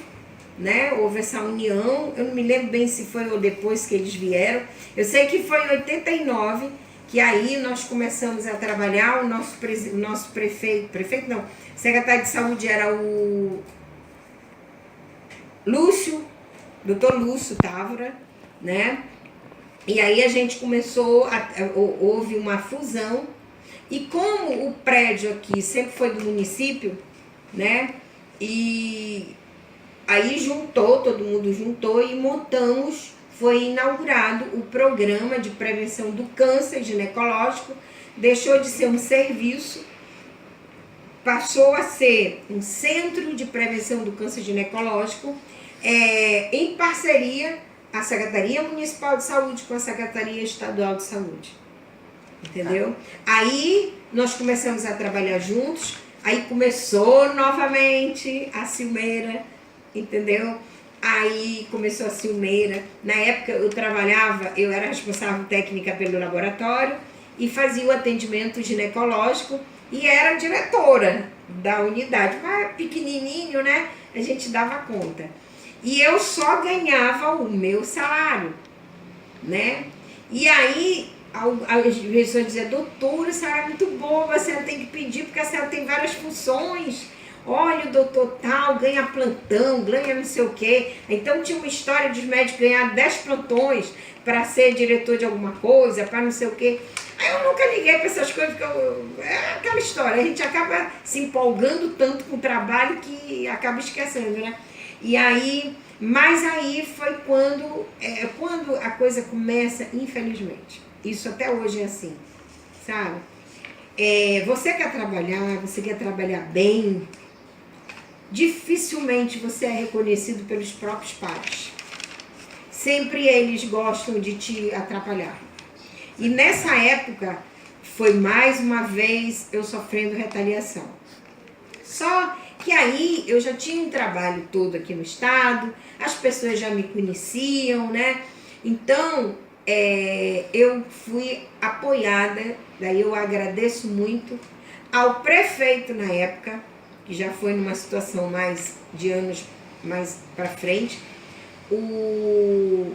né? Houve essa união, eu não me lembro bem se foi ou depois que eles vieram, eu sei que foi em 89, que aí nós começamos a trabalhar, o nosso prefeito não, secretário de saúde era o Lúcio, doutor Lúcio Távora, né? E aí a gente começou, houve uma fusão, e como o prédio aqui sempre foi do município, né? E aí todo mundo juntou e montamos, foi inaugurado o programa de prevenção do câncer ginecológico, deixou de ser um serviço, passou a ser um centro de prevenção do câncer ginecológico, em parceria a Secretaria Municipal de Saúde com a Secretaria Estadual de Saúde. Entendeu? Aí nós começamos a trabalhar juntos, aí começou novamente a Silmeira, entendeu? Aí começou a Silmeira. Na época eu era responsável técnica pelo laboratório e fazia o atendimento ginecológico e era diretora da unidade. Mas pequenininho, né? A gente dava conta. E eu só ganhava o meu salário, né? E aí as pessoas diziam, doutora, a senhora é muito boa, a senhora tem que pedir porque a senhora tem várias funções. olha, o doutor tal ganha plantão, ganha não sei o quê. Então tinha uma história dos médicos ganhar 10 plantões para ser diretor de alguma coisa, para não sei o quê. Aí eu nunca liguei para essas coisas, porque é aquela história, a gente acaba se empolgando tanto com o trabalho que acaba esquecendo, né? E aí, mas aí foi quando a coisa começa, infelizmente. Isso até hoje é assim, sabe? Você quer trabalhar bem, dificilmente você é reconhecido pelos próprios pais. Sempre eles gostam de te atrapalhar. E nessa época, foi mais uma vez eu sofrendo retaliação. Só que aí eu já tinha um trabalho todo aqui no estado, as pessoas já me conheciam, né? Então, eu fui apoiada, daí eu agradeço muito ao prefeito na época, que já foi numa situação mais de anos mais para frente, o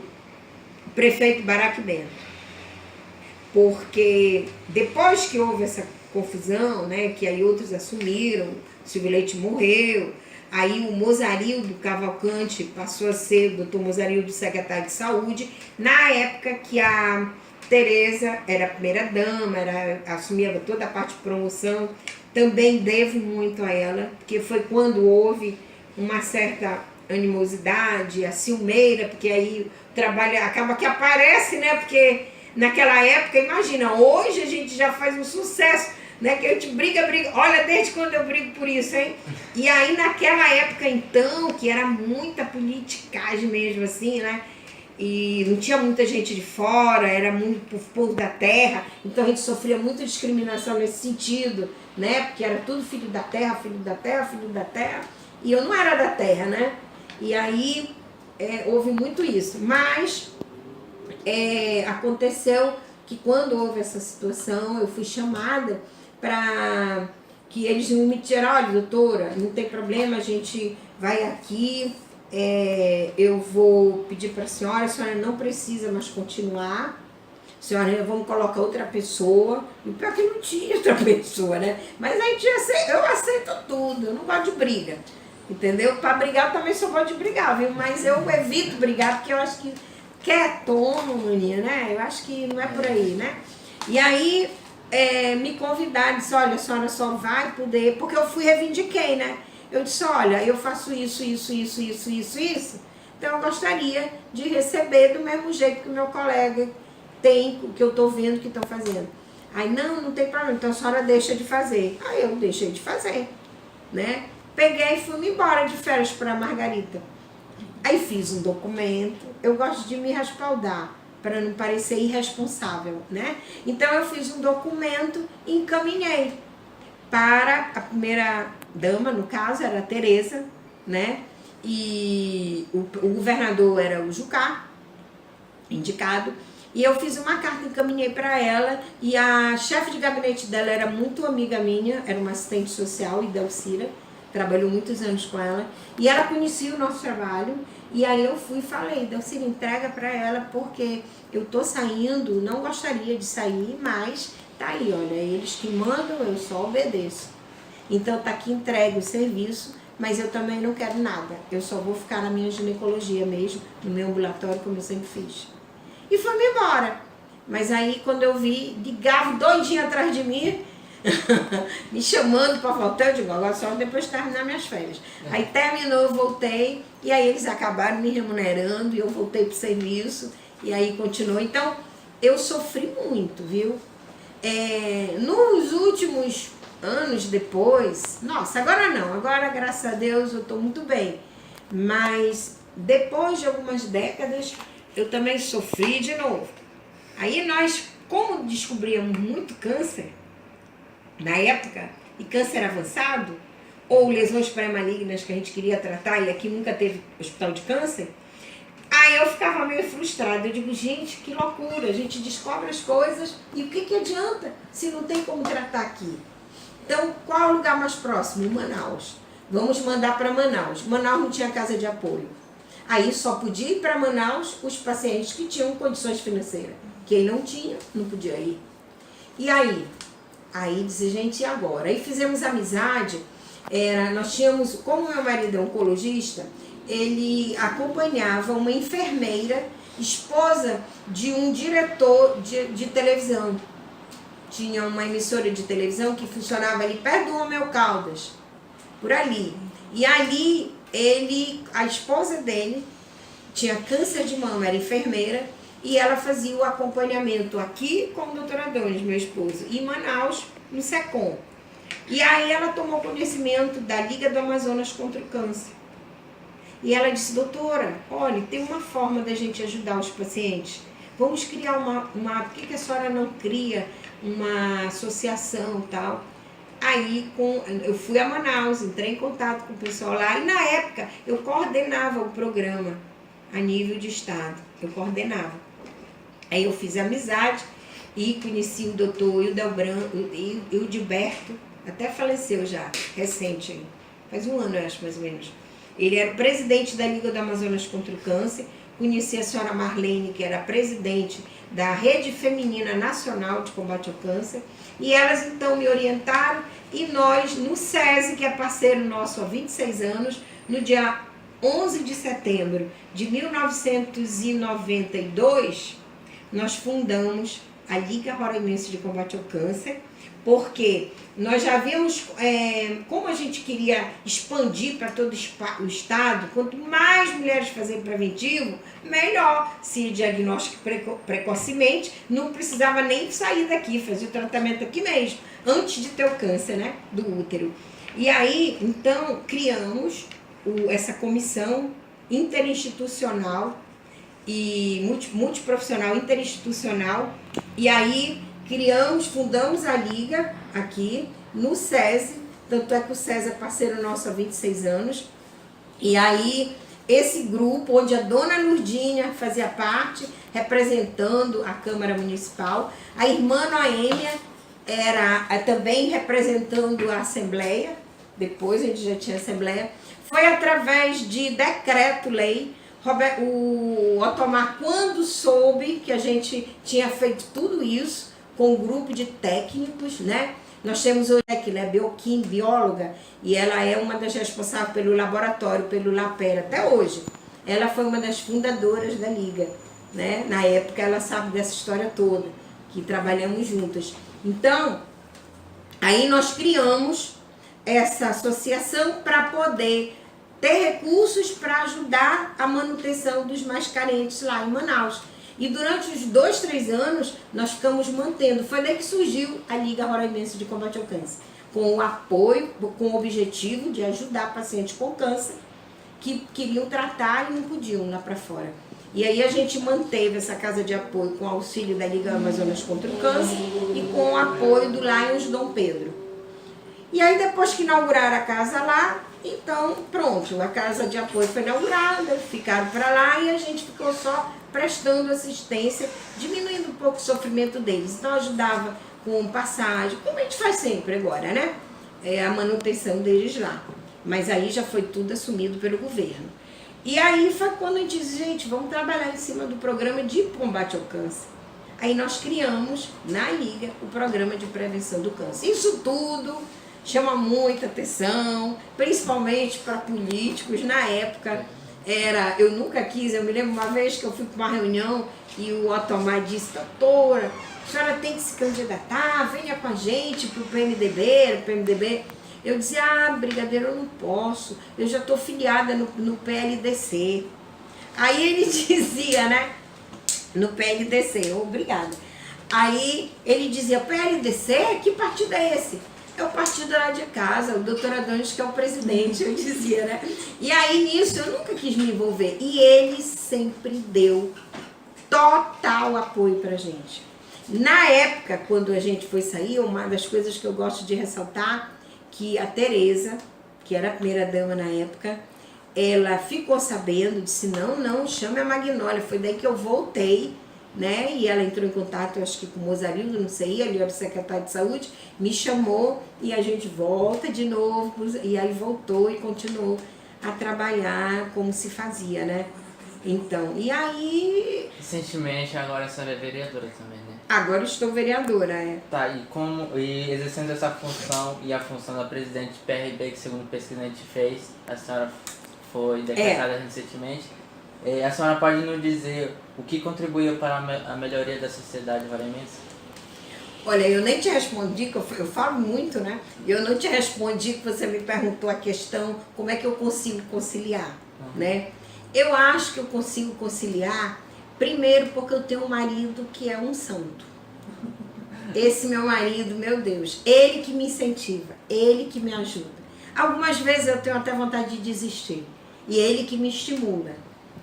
prefeito Barack Bento. Porque depois que houve essa confusão, né, que aí outros assumiram, Silvio Leite morreu, aí o Mozarildo Cavalcante passou a ser o doutor Mozarildo, secretário de saúde, na época que a Tereza era a primeira-dama, assumia toda a parte de promoção. Também devo muito a ela, porque foi quando houve uma certa animosidade, a ciumeira, porque aí o trabalho acaba que aparece, né, porque naquela época, imagina, hoje a gente já faz um sucesso, né? Que a gente briga, olha, desde quando eu brigo por isso, hein? E aí naquela época então, que era muita politicagem mesmo assim, né? E não tinha muita gente de fora, era muito povo da terra, então a gente sofria muita discriminação nesse sentido, né? Porque era tudo filho da terra, filho da terra, filho da terra, e eu não era da terra, né? E aí houve muito isso, mas aconteceu que quando houve essa situação, eu fui chamada para que eles me disseram, olha, doutora, não tem problema, a gente vai aqui, eu vou pedir para a senhora não precisa mais continuar, senhora, vamos colocar outra pessoa, e pior que não tinha outra pessoa, né? Mas a gente eu aceito tudo, eu não gosto de briga, entendeu? Para brigar eu também só gosto de brigar, viu? Mas eu evito brigar, porque eu acho que quietona, menina, né? Eu acho que não é por aí, né? E aí me convidaram, disse, olha, a senhora só vai poder, porque eu reivindiquei, né? Eu disse, olha, eu faço isso, então eu gostaria de receber do mesmo jeito que o meu colega tem, que eu tô vendo que estão fazendo. Aí, não tem problema, então a senhora deixa de fazer. Aí eu deixei de fazer, né? Peguei e fui embora de férias para Margarita. Aí fiz um documento, eu gosto de me respaldar, para não parecer irresponsável, né? Então eu fiz um documento e encaminhei para a primeira dama, no caso, era a Tereza, né? E o governador era o Jucá, indicado, e eu fiz uma carta, encaminhei para ela, e a chefe de gabinete dela era muito amiga minha, era uma assistente social, Idelcira, trabalhou muitos anos com ela, e ela conhecia o nosso trabalho, e aí eu fui e falei, Idelcira, entrega para ela, porque eu tô saindo, não gostaria de sair, mas tá aí, olha, eles que mandam, eu só obedeço. Então tá aqui entregue o serviço, mas eu também não quero nada, eu só vou ficar na minha ginecologia mesmo, no meu ambulatório, como eu sempre fiz. E fui-me embora. Mas aí, quando eu vi, ligava doidinho atrás de mim, me chamando para voltar, eu digo, agora só depois de terminar minhas férias. Aí terminou, eu voltei, e aí eles acabaram me remunerando, e eu voltei para o serviço, e aí continuou. Então, eu sofri muito, viu? Nos últimos anos depois, nossa, agora não, agora, graças a Deus, eu estou muito bem. Mas, depois de algumas décadas, eu também sofri de novo. Aí nós, como descobríamos muito câncer, na época, e câncer avançado, ou lesões pré-malignas que a gente queria tratar, e aqui nunca teve hospital de câncer, aí eu ficava meio frustrada. Eu digo, gente, que loucura, a gente descobre as coisas, e o que adianta se não tem como tratar aqui? Então, qual é o lugar mais próximo? Manaus. Vamos mandar para Manaus. Manaus não tinha casa de apoio. Aí só podia ir para Manaus os pacientes que tinham condições financeiras. Quem não tinha, não podia ir. E aí? Aí disse, gente, e agora? Aí fizemos amizade Nós tínhamos, como meu marido é oncologista, ele acompanhava uma enfermeira, esposa de um diretor de televisão. Tinha uma emissora de televisão que funcionava ali perto do Romeu Caldas, por ali. E ali, a esposa dele, tinha câncer de mama, era enfermeira, e ela fazia o acompanhamento aqui com o doutor Adonis, meu esposo, e em Manaus, no SECOM. E aí ela tomou conhecimento da Liga do Amazonas contra o Câncer. E ela disse, doutora, olha, tem uma forma da gente ajudar os pacientes. Vamos criar por que a senhora não cria uma associação e tal? Aí eu fui a Manaus, entrei em contato com o pessoal lá, e na época eu coordenava o programa a nível de estado, eu coordenava. Aí eu fiz amizade e conheci o doutor Hildilberto, até faleceu já, recente aí, faz um ano eu acho mais ou menos. Ele era presidente da Liga do Amazonas contra o Câncer. Conheci a senhora Marlene, que era presidente da Rede Feminina Nacional de Combate ao Câncer. E elas então me orientaram e nós, no SESI, que é parceiro nosso há 26 anos, no dia 11 de setembro de 1992, nós fundamos a Liga Roraimense de Combate ao Câncer, porque nós já vimos como a gente queria expandir para todo o estado. Quanto mais mulheres fazerem preventivo, melhor. Se diagnóstico precocemente, não precisava nem sair daqui, fazer o tratamento aqui mesmo, antes de ter o câncer, né, do útero. E aí, então, criamos essa comissão interinstitucional e multiprofissional interinstitucional, e aí fundamos a Liga aqui no SESI, tanto é que o SESI é parceiro nosso há 26 anos, e aí esse grupo, onde a dona Lurdinha fazia parte, representando a Câmara Municipal, a irmã Noêmia era também representando a Assembleia, depois a gente já tinha Assembleia, foi através de decreto-lei. O Otomar, quando soube que a gente tinha feito tudo isso, com um grupo de técnicos, né? Nós temos hoje aqui, né, bióloga, e ela é uma das responsáveis pelo laboratório, pelo LAPER, até hoje. Ela foi uma das fundadoras da Liga, né? Na época ela sabe dessa história toda, que trabalhamos juntas. Então, aí nós criamos essa associação para poder ter recursos para ajudar a manutenção dos mais carentes lá em Manaus. E durante os 2, 3 anos, nós ficamos mantendo. Foi daí que surgiu a Liga Roraimense de Combate ao Câncer, com o apoio, com o objetivo de ajudar pacientes com câncer que queriam tratar e não podiam lá para fora. E aí a gente manteve essa casa de apoio com o auxílio da Liga Amazonas contra o Câncer e com o apoio do Lions Dom Pedro. E aí depois que inauguraram a casa lá, então pronto, a casa de apoio foi inaugurada, ficaram para lá e a gente ficou só prestando assistência, diminuindo um pouco o sofrimento deles. Então ajudava com passagem, como a gente faz sempre agora, né? A manutenção deles lá. Mas aí já foi tudo assumido pelo governo. E aí foi quando a gente disse, gente, vamos trabalhar em cima do programa de combate ao câncer. Aí nós criamos, na Liga, o programa de prevenção do câncer. Isso tudo chama muita atenção, principalmente para políticos. Na época, eu nunca quis, eu me lembro uma vez que eu fui para uma reunião e o Otomar disse, doutora, a senhora tem que se candidatar, venha com a gente para o PMDB. Eu dizia, brigadeiro, eu não posso, eu já estou filiada no PLDC. Aí ele dizia, né, no PLDC, obrigada. Aí ele dizia, PLDC? Que partido é esse? É o partido lá de casa, o doutor Adonis, que é o presidente, eu dizia, né? E aí nisso eu nunca quis me envolver. E ele sempre deu total apoio pra gente. Na época, quando a gente foi sair, uma das coisas que eu gosto de ressaltar, que a Tereza, que era a primeira dama na época, ela ficou sabendo, disse, não, chame a Magnólia. Foi daí que eu voltei, né? E ela entrou em contato, eu acho que com o Mozarildo, não sei, ele era o secretário de saúde, me chamou e a gente volta de novo, e aí voltou e continuou a trabalhar como se fazia, né? Então, e aí... Recentemente, agora a senhora é vereadora também, né? Agora estou vereadora, é. Tá, e exercendo essa função e a função da presidente do PRB, que segundo pesquisa a gente fez, a senhora foi decretada recentemente, a senhora pode nos dizer o que contribuiu para a melhoria da sociedade varaimense? Olha, eu nem te respondi, que eu falo muito, né? Eu não te respondi que você me perguntou a questão como é que eu consigo conciliar, né? Eu acho que eu consigo conciliar, primeiro porque eu tenho um marido que é um santo. Esse meu marido, meu Deus, ele que me incentiva, ele que me ajuda. Algumas vezes eu tenho até vontade de desistir, e ele que me estimula,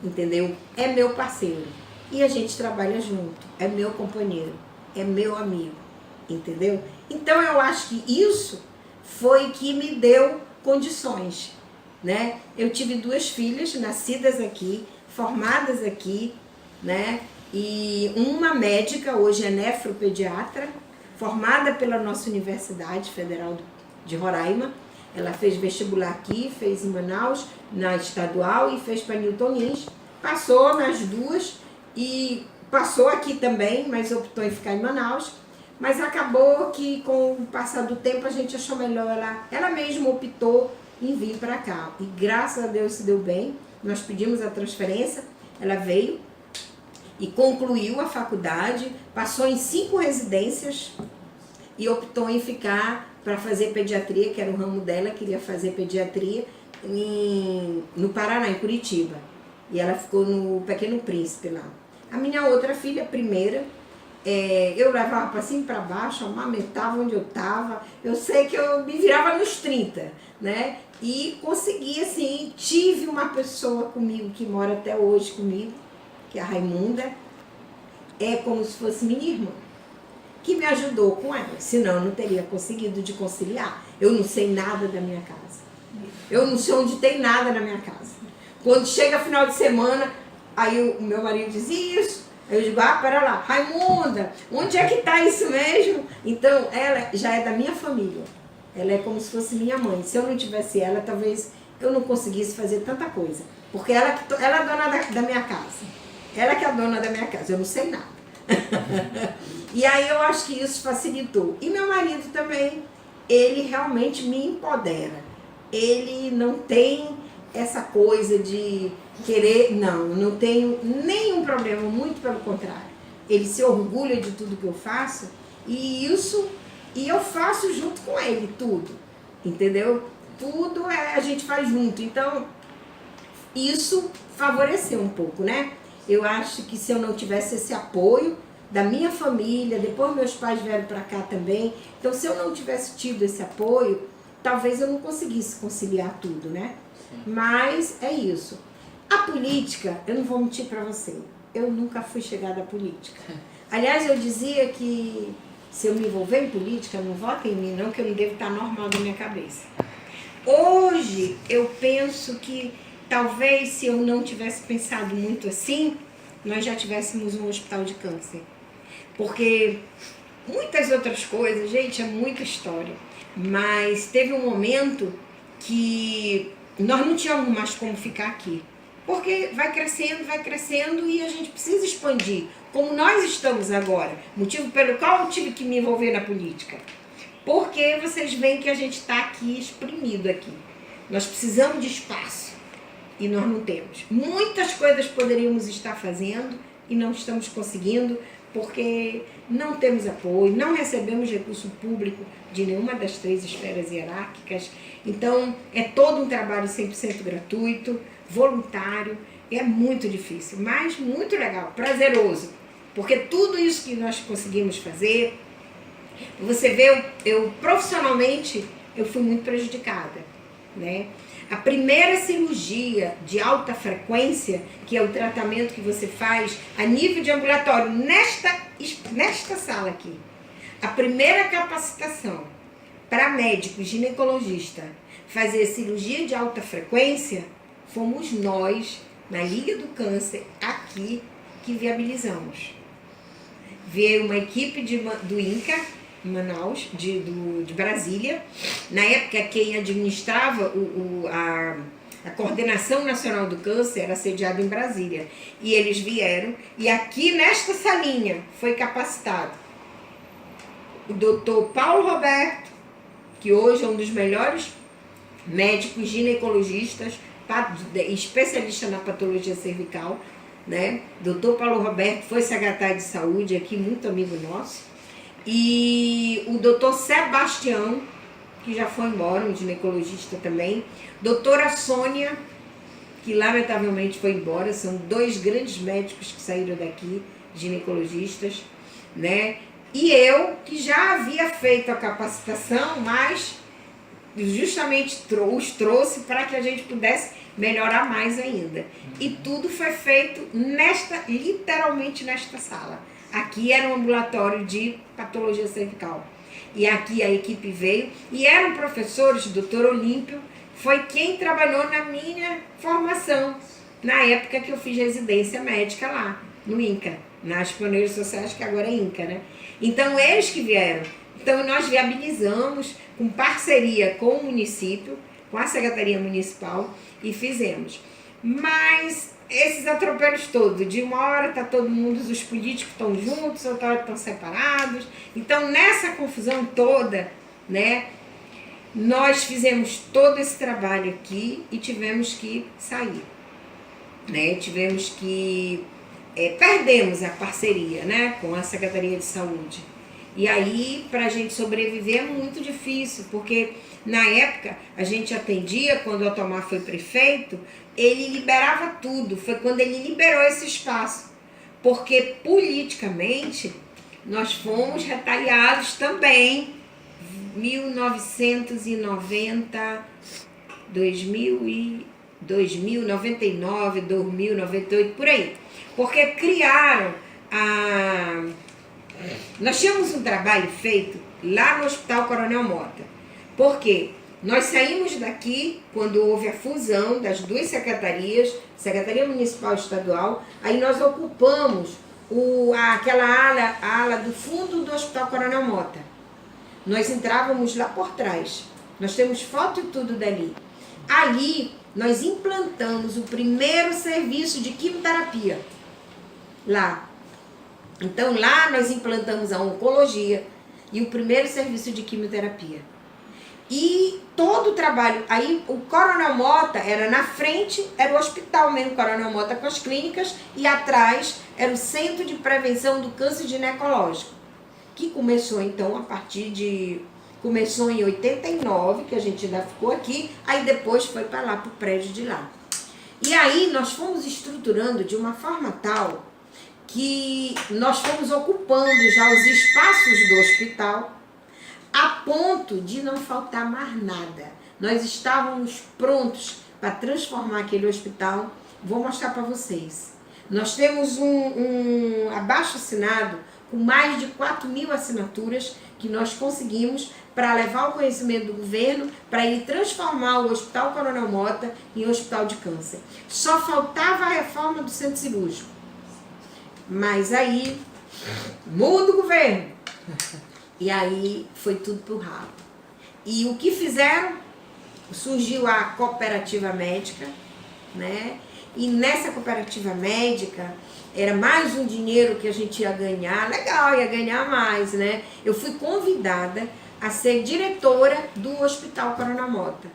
entendeu? É meu parceiro, e a gente trabalha junto, é meu companheiro, é meu amigo. Entendeu? Então eu acho que isso foi que me deu condições, né? Eu tive 2 filhas nascidas aqui, formadas aqui, né? E uma médica, hoje é nefropediatra, formada pela nossa Universidade Federal de Roraima. Ela fez vestibular aqui, fez em Manaus, na estadual, e fez para Newton Lins. Passou nas 2 e passou aqui também, mas optou em ficar em Manaus. Mas acabou que com o passar do tempo a gente achou melhor, ela mesma optou em vir para cá. E graças a Deus se deu bem, nós pedimos a transferência, ela veio e concluiu a faculdade, passou em 5 residências e optou em ficar para fazer pediatria, que era o ramo dela, queria fazer pediatria no Paraná, em Curitiba. E ela ficou no Pequeno Príncipe lá. A minha outra filha, primeira, eu levava para cima e para baixo, amamentava onde eu estava. Eu sei que eu me virava nos 30, né? E consegui, assim, tive uma pessoa comigo que mora até hoje comigo, que é a Raimunda, é como se fosse minha irmã, que me ajudou com ela, senão eu não teria conseguido de conciliar. Eu não sei nada da minha casa. Eu não sei onde tem nada na minha casa. Quando chega final de semana, aí o meu marido diz isso. Eu digo, pera lá, Raimunda, onde é que está isso mesmo? Então, ela já é da minha família. Ela é como se fosse minha mãe. Se eu não tivesse ela, talvez eu não conseguisse fazer tanta coisa. Porque ela é a dona da minha casa. Ela que é a dona da minha casa, eu não sei nada. E aí eu acho que isso facilitou. E meu marido também, ele realmente me empodera. Ele não tem essa coisa de querer, não tenho nenhum problema, muito pelo contrário. Ele se orgulha de tudo que eu faço e eu faço junto com ele tudo, entendeu? Tudo a gente faz junto, então isso favoreceu um pouco, né? Eu acho que se eu não tivesse esse apoio da minha família, depois meus pais vieram para cá também, então se eu não tivesse tido esse apoio, talvez eu não conseguisse conciliar tudo, né? Mas é isso. A política, eu não vou mentir para você, eu nunca fui chegada à política. Aliás, eu dizia que se eu me envolver em política, não votem em mim não, que eu não devo estar normal na minha cabeça. Hoje, eu penso que talvez se eu não tivesse pensado muito assim, nós já tivéssemos um hospital de câncer. Porque muitas outras coisas, gente, é muita história. Mas teve um momento que nós não tínhamos mais como ficar aqui. Porque vai crescendo e a gente precisa expandir. Como nós estamos agora, motivo pelo qual eu tive que me envolver na política. Porque vocês veem que a gente está aqui, exprimido aqui. Nós precisamos de espaço e nós não temos. Muitas coisas poderíamos estar fazendo e não estamos conseguindo porque não temos apoio, não recebemos recurso público de nenhuma das 3 esferas hierárquicas. Então, é todo um trabalho 100% gratuito, voluntário, é muito difícil, mas muito legal, prazeroso, porque tudo isso que nós conseguimos fazer, você vê, eu profissionalmente, eu fui muito prejudicada, né? A primeira cirurgia de alta frequência, que é o tratamento que você faz a nível de ambulatório, nesta sala aqui, a primeira capacitação para médico ginecologista fazer cirurgia de alta frequência, fomos nós, na Liga do Câncer, aqui, que viabilizamos. Veio uma equipe do INCA, em Manaus, de Brasília. Na época, quem administrava A Coordenação Nacional do Câncer era sediada em Brasília. E eles vieram, e aqui nesta salinha foi capacitado o doutor Paulo Roberto, que hoje é um dos melhores médicos ginecologistas, especialista na patologia cervical, né? Doutor Paulo Roberto foi secretário de saúde aqui, muito amigo nosso. E o doutor Sebastião, que já foi embora, um ginecologista também. Doutora Sônia, que lamentavelmente foi embora. São 2 grandes médicos que saíram daqui, ginecologistas, né? E eu, que já havia feito a capacitação, mas justamente os trouxe para que a gente pudesse melhorar mais ainda. E tudo foi feito literalmente nesta sala. Aqui era um ambulatório de patologia cervical. E aqui a equipe veio, e eram professores, o doutor Olímpio, foi quem trabalhou na minha formação, na época que eu fiz residência médica lá, no INCA, nas Pioneiros Sociais, que agora é INCA, né? Então, eles que vieram. Então, nós viabilizamos, com parceria com o município, com a Secretaria Municipal, e fizemos. Mas esses atropelos todos, de uma hora tá todo mundo, os políticos estão juntos, outra hora estão separados. Então, nessa confusão toda, né, nós fizemos todo esse trabalho aqui e tivemos que sair, né? Tivemos que perdemos a parceria, né, com a Secretaria de Saúde. E aí, para a gente sobreviver é muito difícil, porque na época a gente atendia, quando o Otomar foi prefeito, ele liberava tudo. Foi quando ele liberou esse espaço, porque politicamente nós fomos retaliados também. 1990, 2000, 99, 2000, 98, por aí. Porque criaram a... Nós tínhamos um trabalho feito lá no Hospital Coronel Mota. Por quê? Nós saímos daqui quando houve a fusão das 2 secretarias, Secretaria Municipal e Estadual, aí nós ocupamos aquela ala do fundo do Hospital Coronel Mota. Nós entrávamos lá por trás. Nós temos foto e tudo dali. Ali, nós implantamos o primeiro serviço de quimioterapia. Lá. Então, lá nós implantamos a oncologia e o primeiro serviço de quimioterapia. E todo o trabalho, aí o Coronel Mota era na frente, era o hospital mesmo, Coronel Mota com as clínicas, e atrás era o Centro de Prevenção do Câncer Ginecológico, que começou então começou em 89, que a gente ainda ficou aqui, aí depois foi para lá, para o prédio de lá. E aí nós fomos estruturando de uma forma tal que nós fomos ocupando já os espaços do hospital, a ponto de não faltar mais nada. Nós estávamos prontos para transformar aquele hospital. Vou mostrar para vocês. Nós temos um abaixo-assinado com mais de 4.000 assinaturas que nós conseguimos para levar o conhecimento do governo, para ele transformar o Hospital Coronel Mota em hospital de câncer. Só faltava a reforma do centro cirúrgico. Mas aí muda o governo. E aí foi tudo pro ralo. E o que fizeram? Surgiu a cooperativa médica, né? E nessa cooperativa médica era mais um dinheiro que a gente ia ganhar. Legal, ia ganhar mais, né? Eu fui convidada a ser diretora do Hospital Coronel Mota.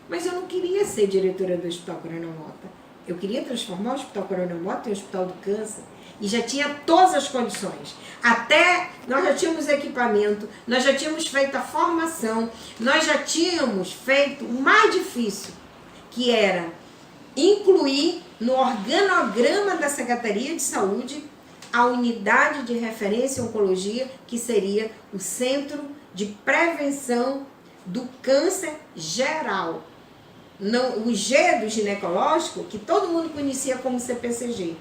Mas eu não queria ser diretora do Hospital Coronel Mota. Eu queria transformar o Hospital Coronel Mota em Hospital do Câncer. E já tinha todas as condições. Até nós já tínhamos equipamento, nós já tínhamos feito a formação, nós já tínhamos feito o mais difícil, que era incluir no organograma da Secretaria de Saúde a unidade de referência em oncologia, que seria o Centro de Prevenção do Câncer Geral. Não, o G do ginecológico, que todo mundo conhecia como CPCG,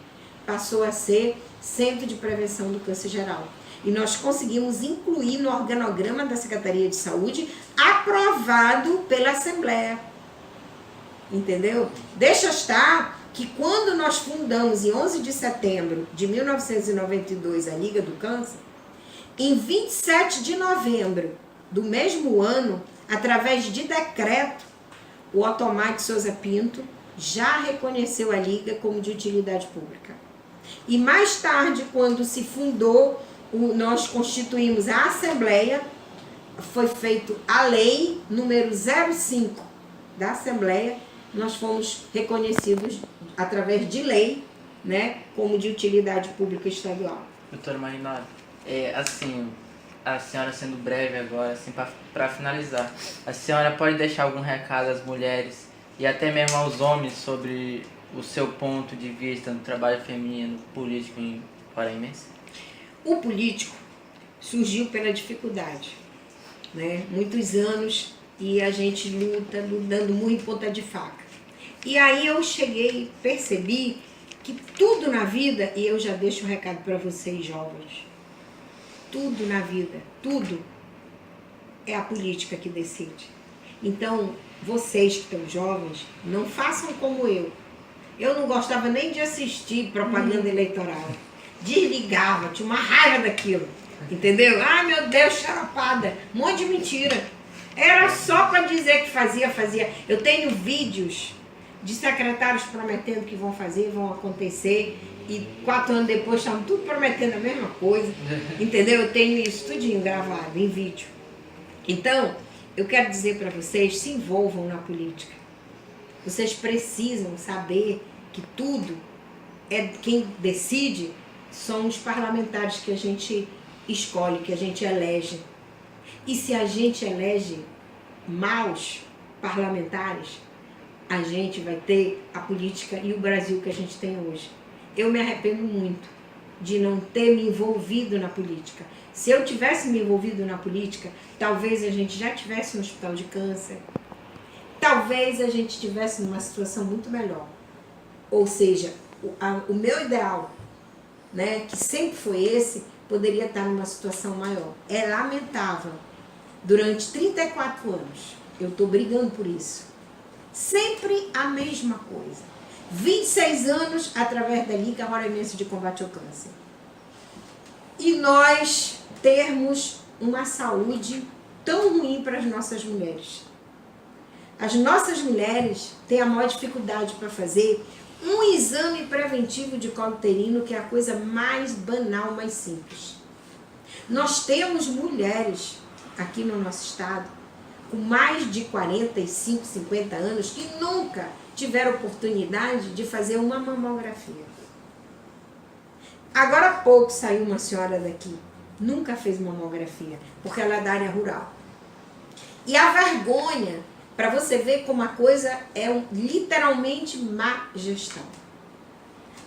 passou a ser Centro de Prevenção do Câncer Geral. E nós conseguimos incluir no organograma da Secretaria de Saúde, aprovado pela Assembleia. Entendeu? Deixa estar que quando nós fundamos, em 11 de setembro de 1992, a Liga do Câncer, em 27 de novembro do mesmo ano, através de decreto, o Otomar de Souza Pinto já reconheceu a Liga como de utilidade pública. E mais tarde, quando se fundou, nós constituímos a Assembleia, foi feita a lei número 05 da Assembleia, nós fomos reconhecidos através de lei, né, como de utilidade pública estadual. Doutora Magnólia, assim, a senhora sendo breve agora, assim, para finalizar, a senhora pode deixar algum recado às mulheres e até mesmo aos homens sobre o seu ponto de vista no trabalho feminino político em Paraimense? O político surgiu pela dificuldade, né? Muitos anos e a gente luta, dando murro em ponta de faca. E aí eu cheguei, percebi que tudo na vida, e eu já deixo um recado para vocês jovens, tudo na vida, tudo é a política que decide. Então, vocês que estão jovens, não façam como eu. Eu não gostava nem de assistir propaganda eleitoral. Desligava, tinha uma raiva daquilo. Entendeu? Ai, meu Deus, charapada. Um monte de mentira. Era só para dizer que fazia. Eu tenho vídeos de secretários prometendo que vão fazer, vão acontecer. E 4 anos depois estavam tudo prometendo a mesma coisa. Entendeu? Eu tenho isso tudinho gravado em vídeo. Então, eu quero dizer para vocês, se envolvam na política. Vocês precisam saber que tudo quem decide são os parlamentares que a gente escolhe, que a gente elege. E se a gente elege maus parlamentares, a gente vai ter a política e o Brasil que a gente tem hoje. Eu me arrependo muito de não ter me envolvido na política. Se eu tivesse me envolvido na política, talvez a gente já tivesse um hospital de câncer, talvez a gente estivesse numa situação muito melhor. Ou seja, o meu ideal, né, que sempre foi esse, poderia estar numa situação maior. É lamentável. Durante 34 anos, eu estou brigando por isso. Sempre a mesma coisa. 26 anos através da Liga Paraimense de Combate ao Câncer. E nós termos uma saúde tão ruim para as nossas mulheres. As nossas mulheres têm a maior dificuldade para fazer um exame preventivo de colo uterino, que é a coisa mais banal, mais simples. Nós temos mulheres aqui no nosso estado com mais de 45, 50 anos que nunca tiveram oportunidade de fazer uma mamografia. Agora há pouco saiu uma senhora daqui, nunca fez mamografia, porque ela é da área rural. E a vergonha, para você ver como a coisa é literalmente má gestão.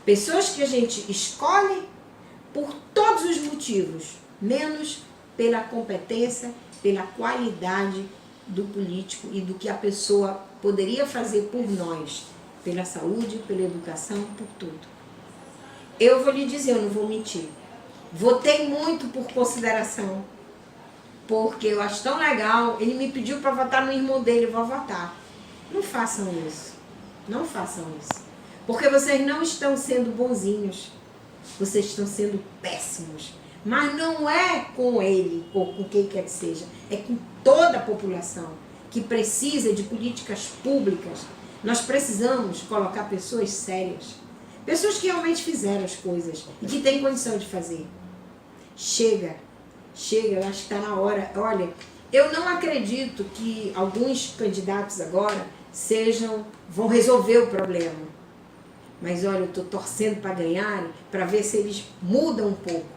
Pessoas que a gente escolhe por todos os motivos, menos pela competência, pela qualidade do político e do que a pessoa poderia fazer por nós, pela saúde, pela educação, por tudo. Eu vou lhe dizer, eu não vou mentir. Votei muito por consideração, porque eu acho tão legal. Ele me pediu para votar no irmão dele, eu vou votar. Não façam isso. Não façam isso. Porque vocês não estão sendo bonzinhos. Vocês estão sendo péssimos. Mas não é com ele ou com quem quer que seja. É com toda a população que precisa de políticas públicas. Nós precisamos colocar pessoas sérias. Pessoas que realmente fizeram as coisas e que têm condição de fazer. Chega, eu acho que está na hora. Olha, eu não acredito que alguns candidatos agora vão resolver o problema. Mas olha, eu estou torcendo para ganharem, para ver se eles mudam um pouco.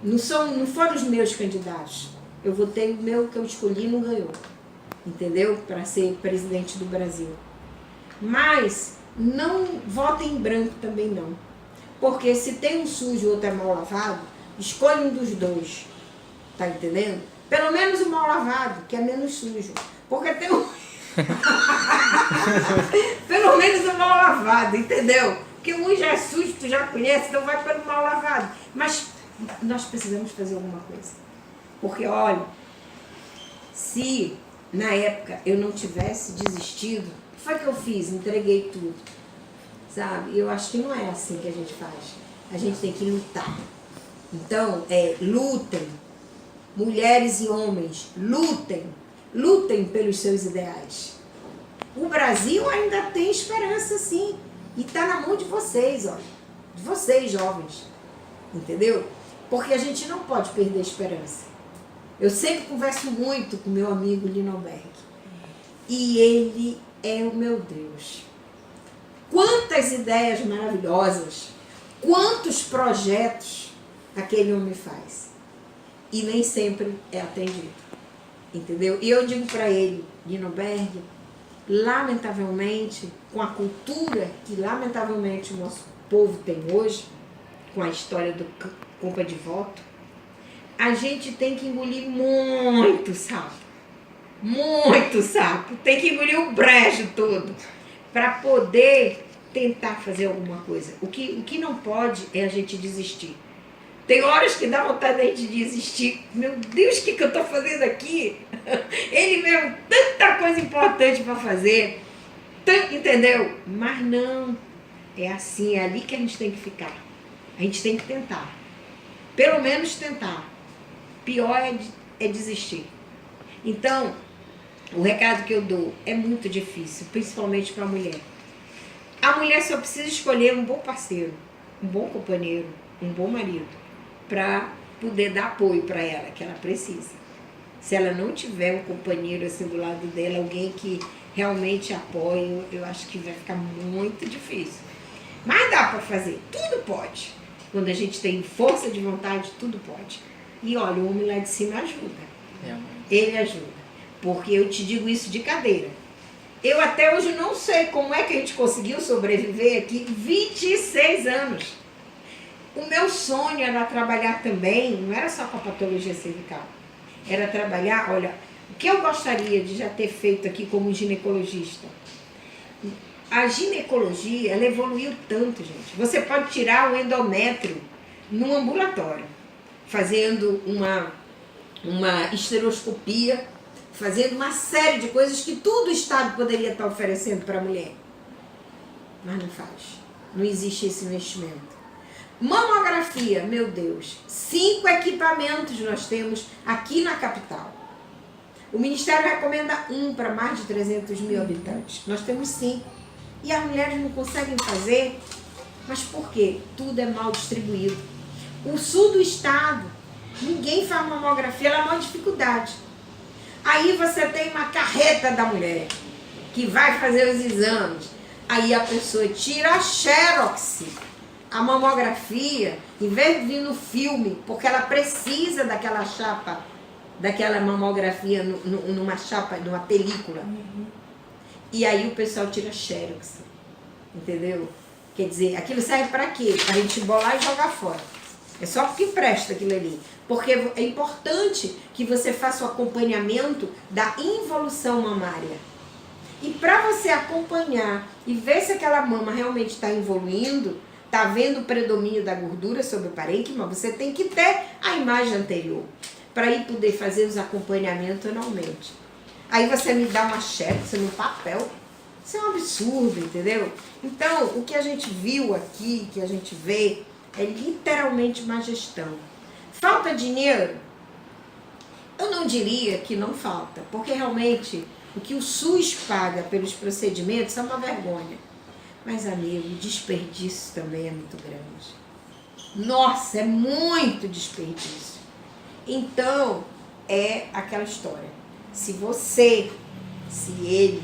Não foram os meus candidatos. Eu votei o meu que eu escolhi e não ganhou. Entendeu? Para ser presidente do Brasil. Mas não votem em branco também não. Porque se tem um sujo e outro é mal lavado, escolhe um dos dois. Tá entendendo? Pelo menos o mal lavado, que é menos sujo. Porque tem um... Pelo menos o mal lavado, entendeu? Porque um já é sujo, tu já conhece, então vai pelo mal lavado. Mas nós precisamos fazer alguma coisa. Porque, olha, se na época eu não tivesse desistido, o que foi que eu fiz? Entreguei tudo. Sabe? Eu acho que não é assim que a gente faz. A gente tem que lutar. Então, lutem. Mulheres e homens, lutem. Lutem pelos seus ideais. O Brasil ainda tem esperança, sim. E está na mão de vocês, olha. De vocês, jovens. Entendeu? Porque a gente não pode perder a esperança. Eu sempre converso muito com meu amigo Linolberg. E ele é o meu Deus. Quantas ideias maravilhosas, quantos projetos aquele homem faz. E nem sempre é atendido. Entendeu? E eu digo para ele, Linolberg, lamentavelmente, com a cultura que lamentavelmente o nosso povo tem hoje, com a história do compra de voto, a gente tem que engolir muito sapo. Muito sapo. Tem que engolir o brejo todo para poder tentar fazer alguma coisa. O que não pode é a gente desistir. Tem horas que dá vontade da gente desistir. Meu Deus, o que eu estou fazendo aqui? Ele mesmo, tanta coisa importante para fazer. Entendeu? Mas não. É assim, é ali que a gente tem que ficar. A gente tem que tentar. Pelo menos tentar. Pior é desistir. Então, o recado que eu dou é muito difícil, principalmente para a mulher. A mulher só precisa escolher um bom parceiro, um bom companheiro, um bom marido, para poder dar apoio para ela, que ela precisa. Se ela não tiver um companheiro assim do lado dela, alguém que realmente apoie, eu acho que vai ficar muito difícil. Mas dá para fazer, tudo pode. Quando a gente tem força de vontade, tudo pode. E olha, o homem lá de cima ajuda. Ele ajuda. Porque eu te digo isso de cadeira. Eu até hoje não sei como é que a gente conseguiu sobreviver aqui 26 anos. O meu sonho era trabalhar também, não era só com a patologia cervical. Era trabalhar, olha, o que eu gostaria de já ter feito aqui como ginecologista. A ginecologia, ela evoluiu tanto, gente. Você pode tirar o endométrio num ambulatório, fazendo uma esteroscopia, fazendo uma série de coisas que todo o Estado poderia estar oferecendo para a mulher. Mas não faz. Não existe esse investimento. Mamografia, meu Deus, 5 equipamentos nós temos aqui na capital. O Ministério recomenda 1 para mais de 300 mil habitantes. Nós temos 5. E as mulheres não conseguem fazer. Mas por quê? Tudo é mal distribuído. O sul do estado, ninguém faz mamografia, ela é uma dificuldade. Aí você tem uma carreta da mulher, que vai fazer os exames. Aí a pessoa tira a xerox, a mamografia, em vez de vir no filme, porque ela precisa daquela chapa, daquela mamografia numa chapa, numa película. E aí o pessoal tira xerox, entendeu? Quer dizer, aquilo serve para quê? Para a gente bolar e jogar fora. É só porque presta aquilo ali. Porque é importante que você faça o acompanhamento da involução mamária. E para você acompanhar e ver se aquela mama realmente está evoluindo, está havendo o predomínio da gordura sobre o parênquima, você tem que ter a imagem anterior para ir poder fazer os acompanhamentos anualmente. Aí você me dá uma xerox no papel. Isso é um absurdo, entendeu? Então, o que a gente viu aqui, que a gente vê, é literalmente má gestão. Falta dinheiro? Eu não diria que não falta, porque realmente o que o SUS paga pelos procedimentos é uma vergonha. Mas, amigo, o desperdício também é muito grande. Nossa, é muito desperdício. Então, é aquela história. Se você, se ele,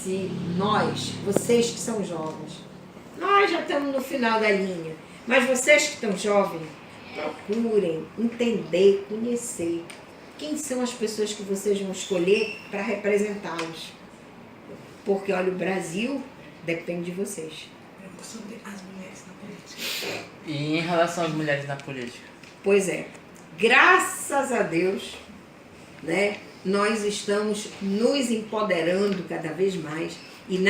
se nós, vocês que são jovens, nós já estamos no final da linha, mas vocês que estão jovens, procurem entender, conhecer quem são as pessoas que vocês vão escolher para representá-los. Porque, olha, o Brasil depende de vocês. Sobre as mulheres na política. E em relação às mulheres na política? Pois é, graças a Deus, né, nós estamos nos empoderando cada vez mais. E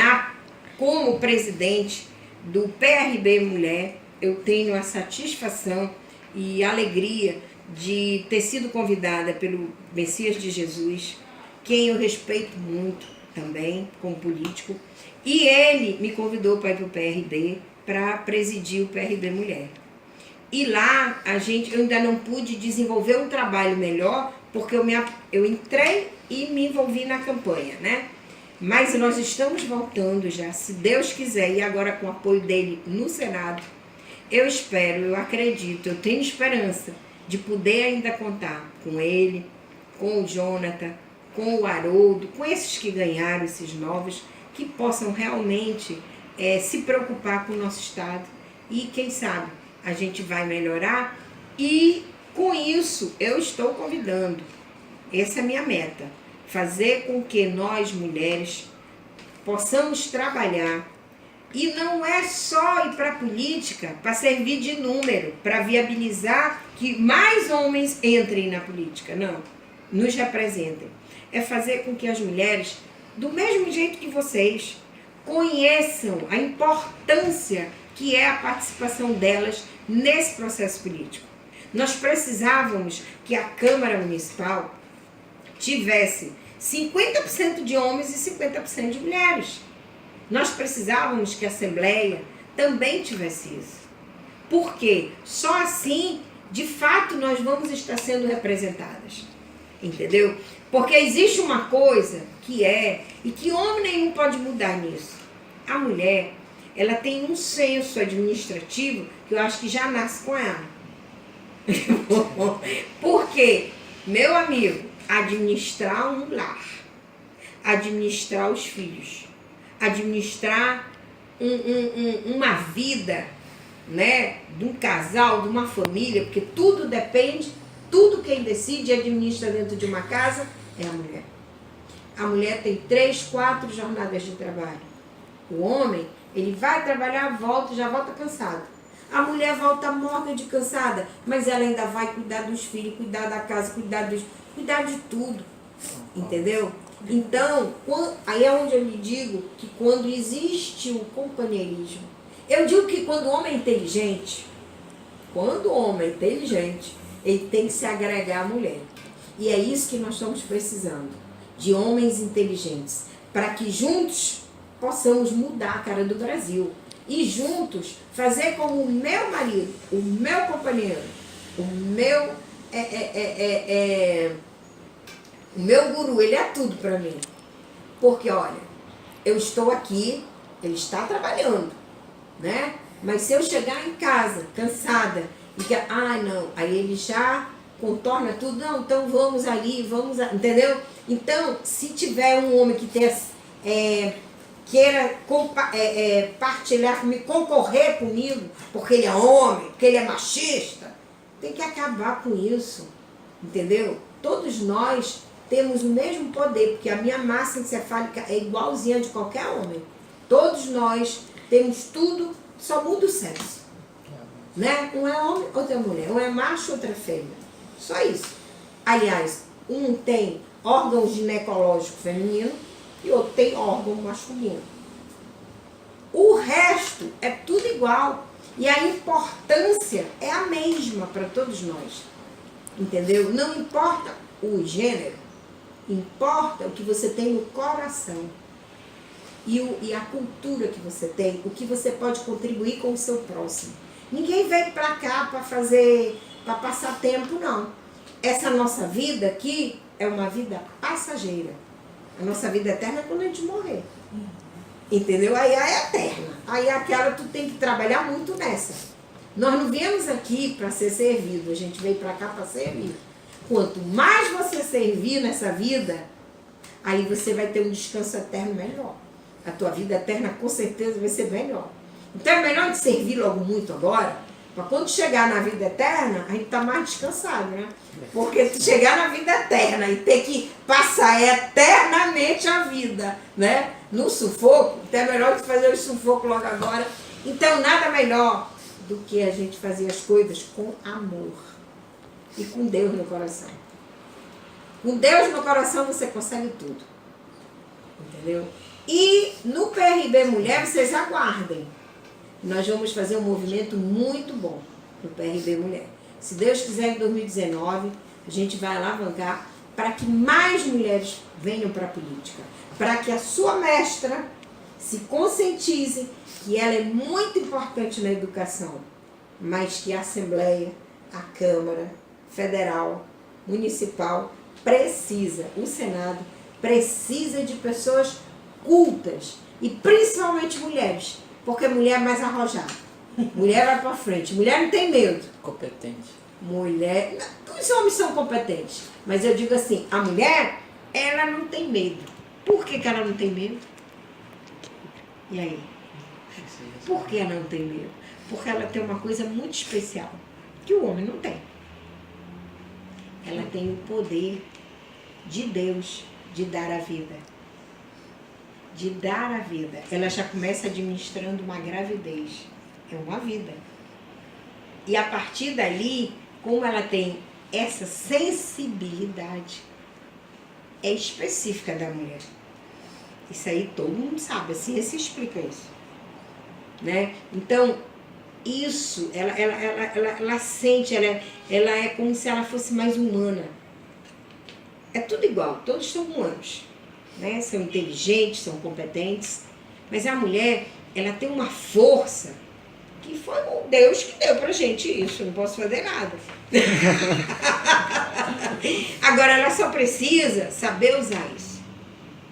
como presidente do PRB Mulher, eu tenho a satisfação e a alegria de ter sido convidada pelo Messias de Jesus, quem eu respeito muito também como político, e ele me convidou para ir para o PRB para presidir o PRB Mulher. E lá eu ainda não pude desenvolver um trabalho melhor, porque eu entrei e me envolvi na campanha, né? Mas nós estamos voltando já, se Deus quiser, e agora com o apoio dele no Senado. Eu espero, eu acredito, eu tenho esperança de poder ainda contar com ele, com o Jonathan, com o Haroldo, com esses que ganharam, esses novos, que possam realmente se preocupar com o nosso Estado. E quem sabe a gente vai melhorar. E com isso eu estou convidando, essa é a minha meta, fazer com que nós mulheres possamos trabalhar. E não é só ir para a política para servir de número, para viabilizar que mais homens entrem na política. Não, nos representem. É fazer com que as mulheres, do mesmo jeito que vocês, conheçam a importância que é a participação delas nesse processo político. Nós precisávamos que a Câmara Municipal tivesse 50% de homens e 50% de mulheres. Nós precisávamos que a Assembleia também tivesse isso. Porque só assim, de fato, nós vamos estar sendo representadas. Entendeu? Porque existe uma coisa e que homem nenhum pode mudar nisso. A mulher, ela tem um senso administrativo que eu acho que já nasce com ela. Porque, meu amigo, administrar um lar, administrar os filhos, administrar uma vida, né, de um casal, de uma família, porque tudo depende, tudo quem decide e administra dentro de uma casa é a mulher. A mulher tem 3, 4 jornadas de trabalho. O homem, ele vai trabalhar, volta, já volta cansado. A mulher volta morta de cansada, mas ela ainda vai cuidar dos filhos, cuidar da casa, cuidar de tudo. Entendeu? Então, aí é onde eu lhe digo que quando existe o companheirismo, eu digo que quando o homem é inteligente, ele tem que se agregar à mulher. E é isso que nós estamos precisando, de homens inteligentes, para que juntos possamos mudar a cara do Brasil. E juntos fazer como o meu marido, o meu companheiro, o meu guru, ele é tudo para mim. Porque, olha, eu estou aqui, ele está trabalhando, né? Mas se eu chegar em casa, cansada, e que, não, aí ele já contorna tudo, não, então vamos ali, entendeu? Então, se tiver um homem que queira partilhar comigo, concorrer comigo, porque ele é homem, porque ele é machista, tem que acabar com isso, entendeu? Todos nós temos o mesmo poder, porque a minha massa encefálica é igualzinha de qualquer homem. Todos nós temos tudo, só muda o sexo. Né? Um é homem, outro é mulher. Um é macho, outro é fêmea. Só isso. Aliás, um tem órgão ginecológico feminino e outro tem órgão masculino. O resto é tudo igual. E a importância é a mesma para todos nós. Entendeu? Não importa o gênero, importa o que você tem no coração. E a cultura que você tem, o que você pode contribuir com o seu próximo. Ninguém veio para cá para passar tempo, não. Essa nossa vida aqui é uma vida passageira. A nossa vida eterna é quando a gente morrer. Entendeu? Aí é eterna. Aí aquela tu tem que trabalhar muito nessa. Nós não viemos aqui para ser servido, a gente veio para cá para servir. Quanto mais você servir nessa vida, aí você vai ter um descanso eterno melhor. A tua vida eterna com certeza vai ser melhor. Então é melhor de servir logo muito agora, para quando chegar na vida eterna, a gente está mais descansado, né? Porque chegar na vida eterna e ter que passar eternamente a vida, né? No sufoco, então é melhor de fazer o sufoco logo agora. Então nada melhor do que a gente fazer as coisas com amor e com Deus no coração. Com Deus no coração você consegue tudo. Entendeu? E no PRB Mulher, vocês aguardem. Nós vamos fazer um movimento muito bom no PRB Mulher. Se Deus quiser, em 2019, a gente vai alavancar para que mais mulheres venham para a política. Para que a sua mestra se conscientize que ela é muito importante na educação, mas que a Assembleia, a Câmara Federal, Municipal, o Senado, precisa de pessoas cultas, e principalmente mulheres, porque mulher é mais arrojada. Mulher vai pra frente, mulher não tem medo. Competente. Mulher, os homens são competentes, mas eu digo assim, a mulher, ela não tem medo. Por que que ela não tem medo? E aí? Por que ela não tem medo? Porque ela tem uma coisa muito especial, que o homem não tem. Ela tem o poder de Deus de dar a vida. De dar a vida. Ela já começa administrando uma gravidez. É uma vida. E a partir dali, como ela tem essa sensibilidade, é específica da mulher. Isso aí todo mundo sabe, a ciência explica isso. Né? Então, isso, ela sente, ela é como se ela fosse mais humana. É tudo igual, todos são humanos. Né? São inteligentes, são competentes. Mas a mulher, ela tem uma força que foi o Deus que deu pra gente isso, eu não posso fazer nada. Agora, ela só precisa saber usar isso.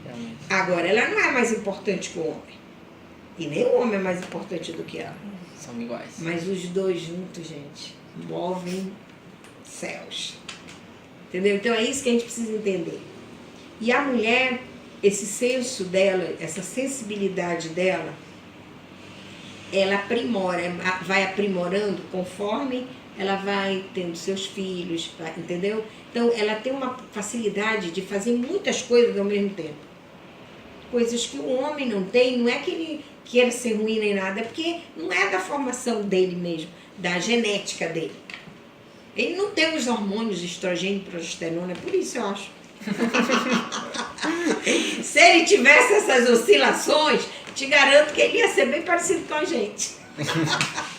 Realmente. Agora, ela não é mais importante que o homem. E nem o homem é mais importante do que ela. São iguais. Mas os dois juntos, gente, movem céus. Entendeu? Então é isso que a gente precisa entender. E a mulher, esse senso dela, essa sensibilidade dela, ela aprimora, vai aprimorando conforme ela vai tendo seus filhos, entendeu? Então ela tem uma facilidade de fazer muitas coisas ao mesmo tempo. Coisas que o homem não tem, não é que ele queira ser ruim nem nada, é porque não é da formação dele mesmo, da genética dele. Ele não tem os hormônios de estrogênio e progesterona, é por isso eu acho. Se ele tivesse essas oscilações, te garanto que ele ia ser bem parecido com a gente.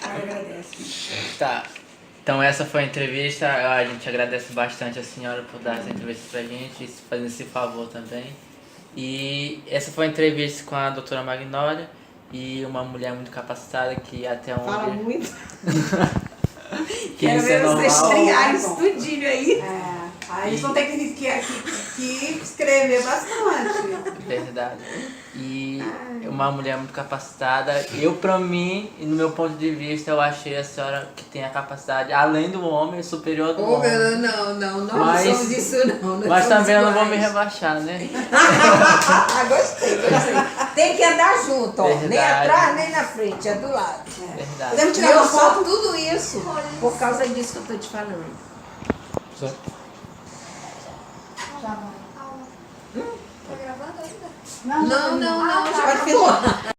Agradece. Tá. Então essa foi a entrevista. A gente agradece bastante a senhora por dar essa entrevista pra gente e fazendo esse favor também. E essa foi a entrevista com a doutora Magnólia e uma mulher muito capacitada que até onde... Fala muito. que Quero isso é ver vocês normal. triar isso tudinho aí. Aí eles vão ter que escrever bastante. Verdade. E uma mulher muito capacitada. Eu, pra mim, e no meu ponto de vista, eu achei a senhora que tem a capacidade, além do homem, superior do homem. Não Mas- somos isso não. Nós Mas somos também eu não vou me iguais. rebaixar, né? Gostei. Tem que andar junto, ó. Nem Verdade. atrás, nem na frente, é do lado. Verdade. Podemos E tirar eu uma sou foto? tudo isso por causa disso que eu tô te falando. Já vai. Tá gravando ainda? Não, Ah, já Pode acabou.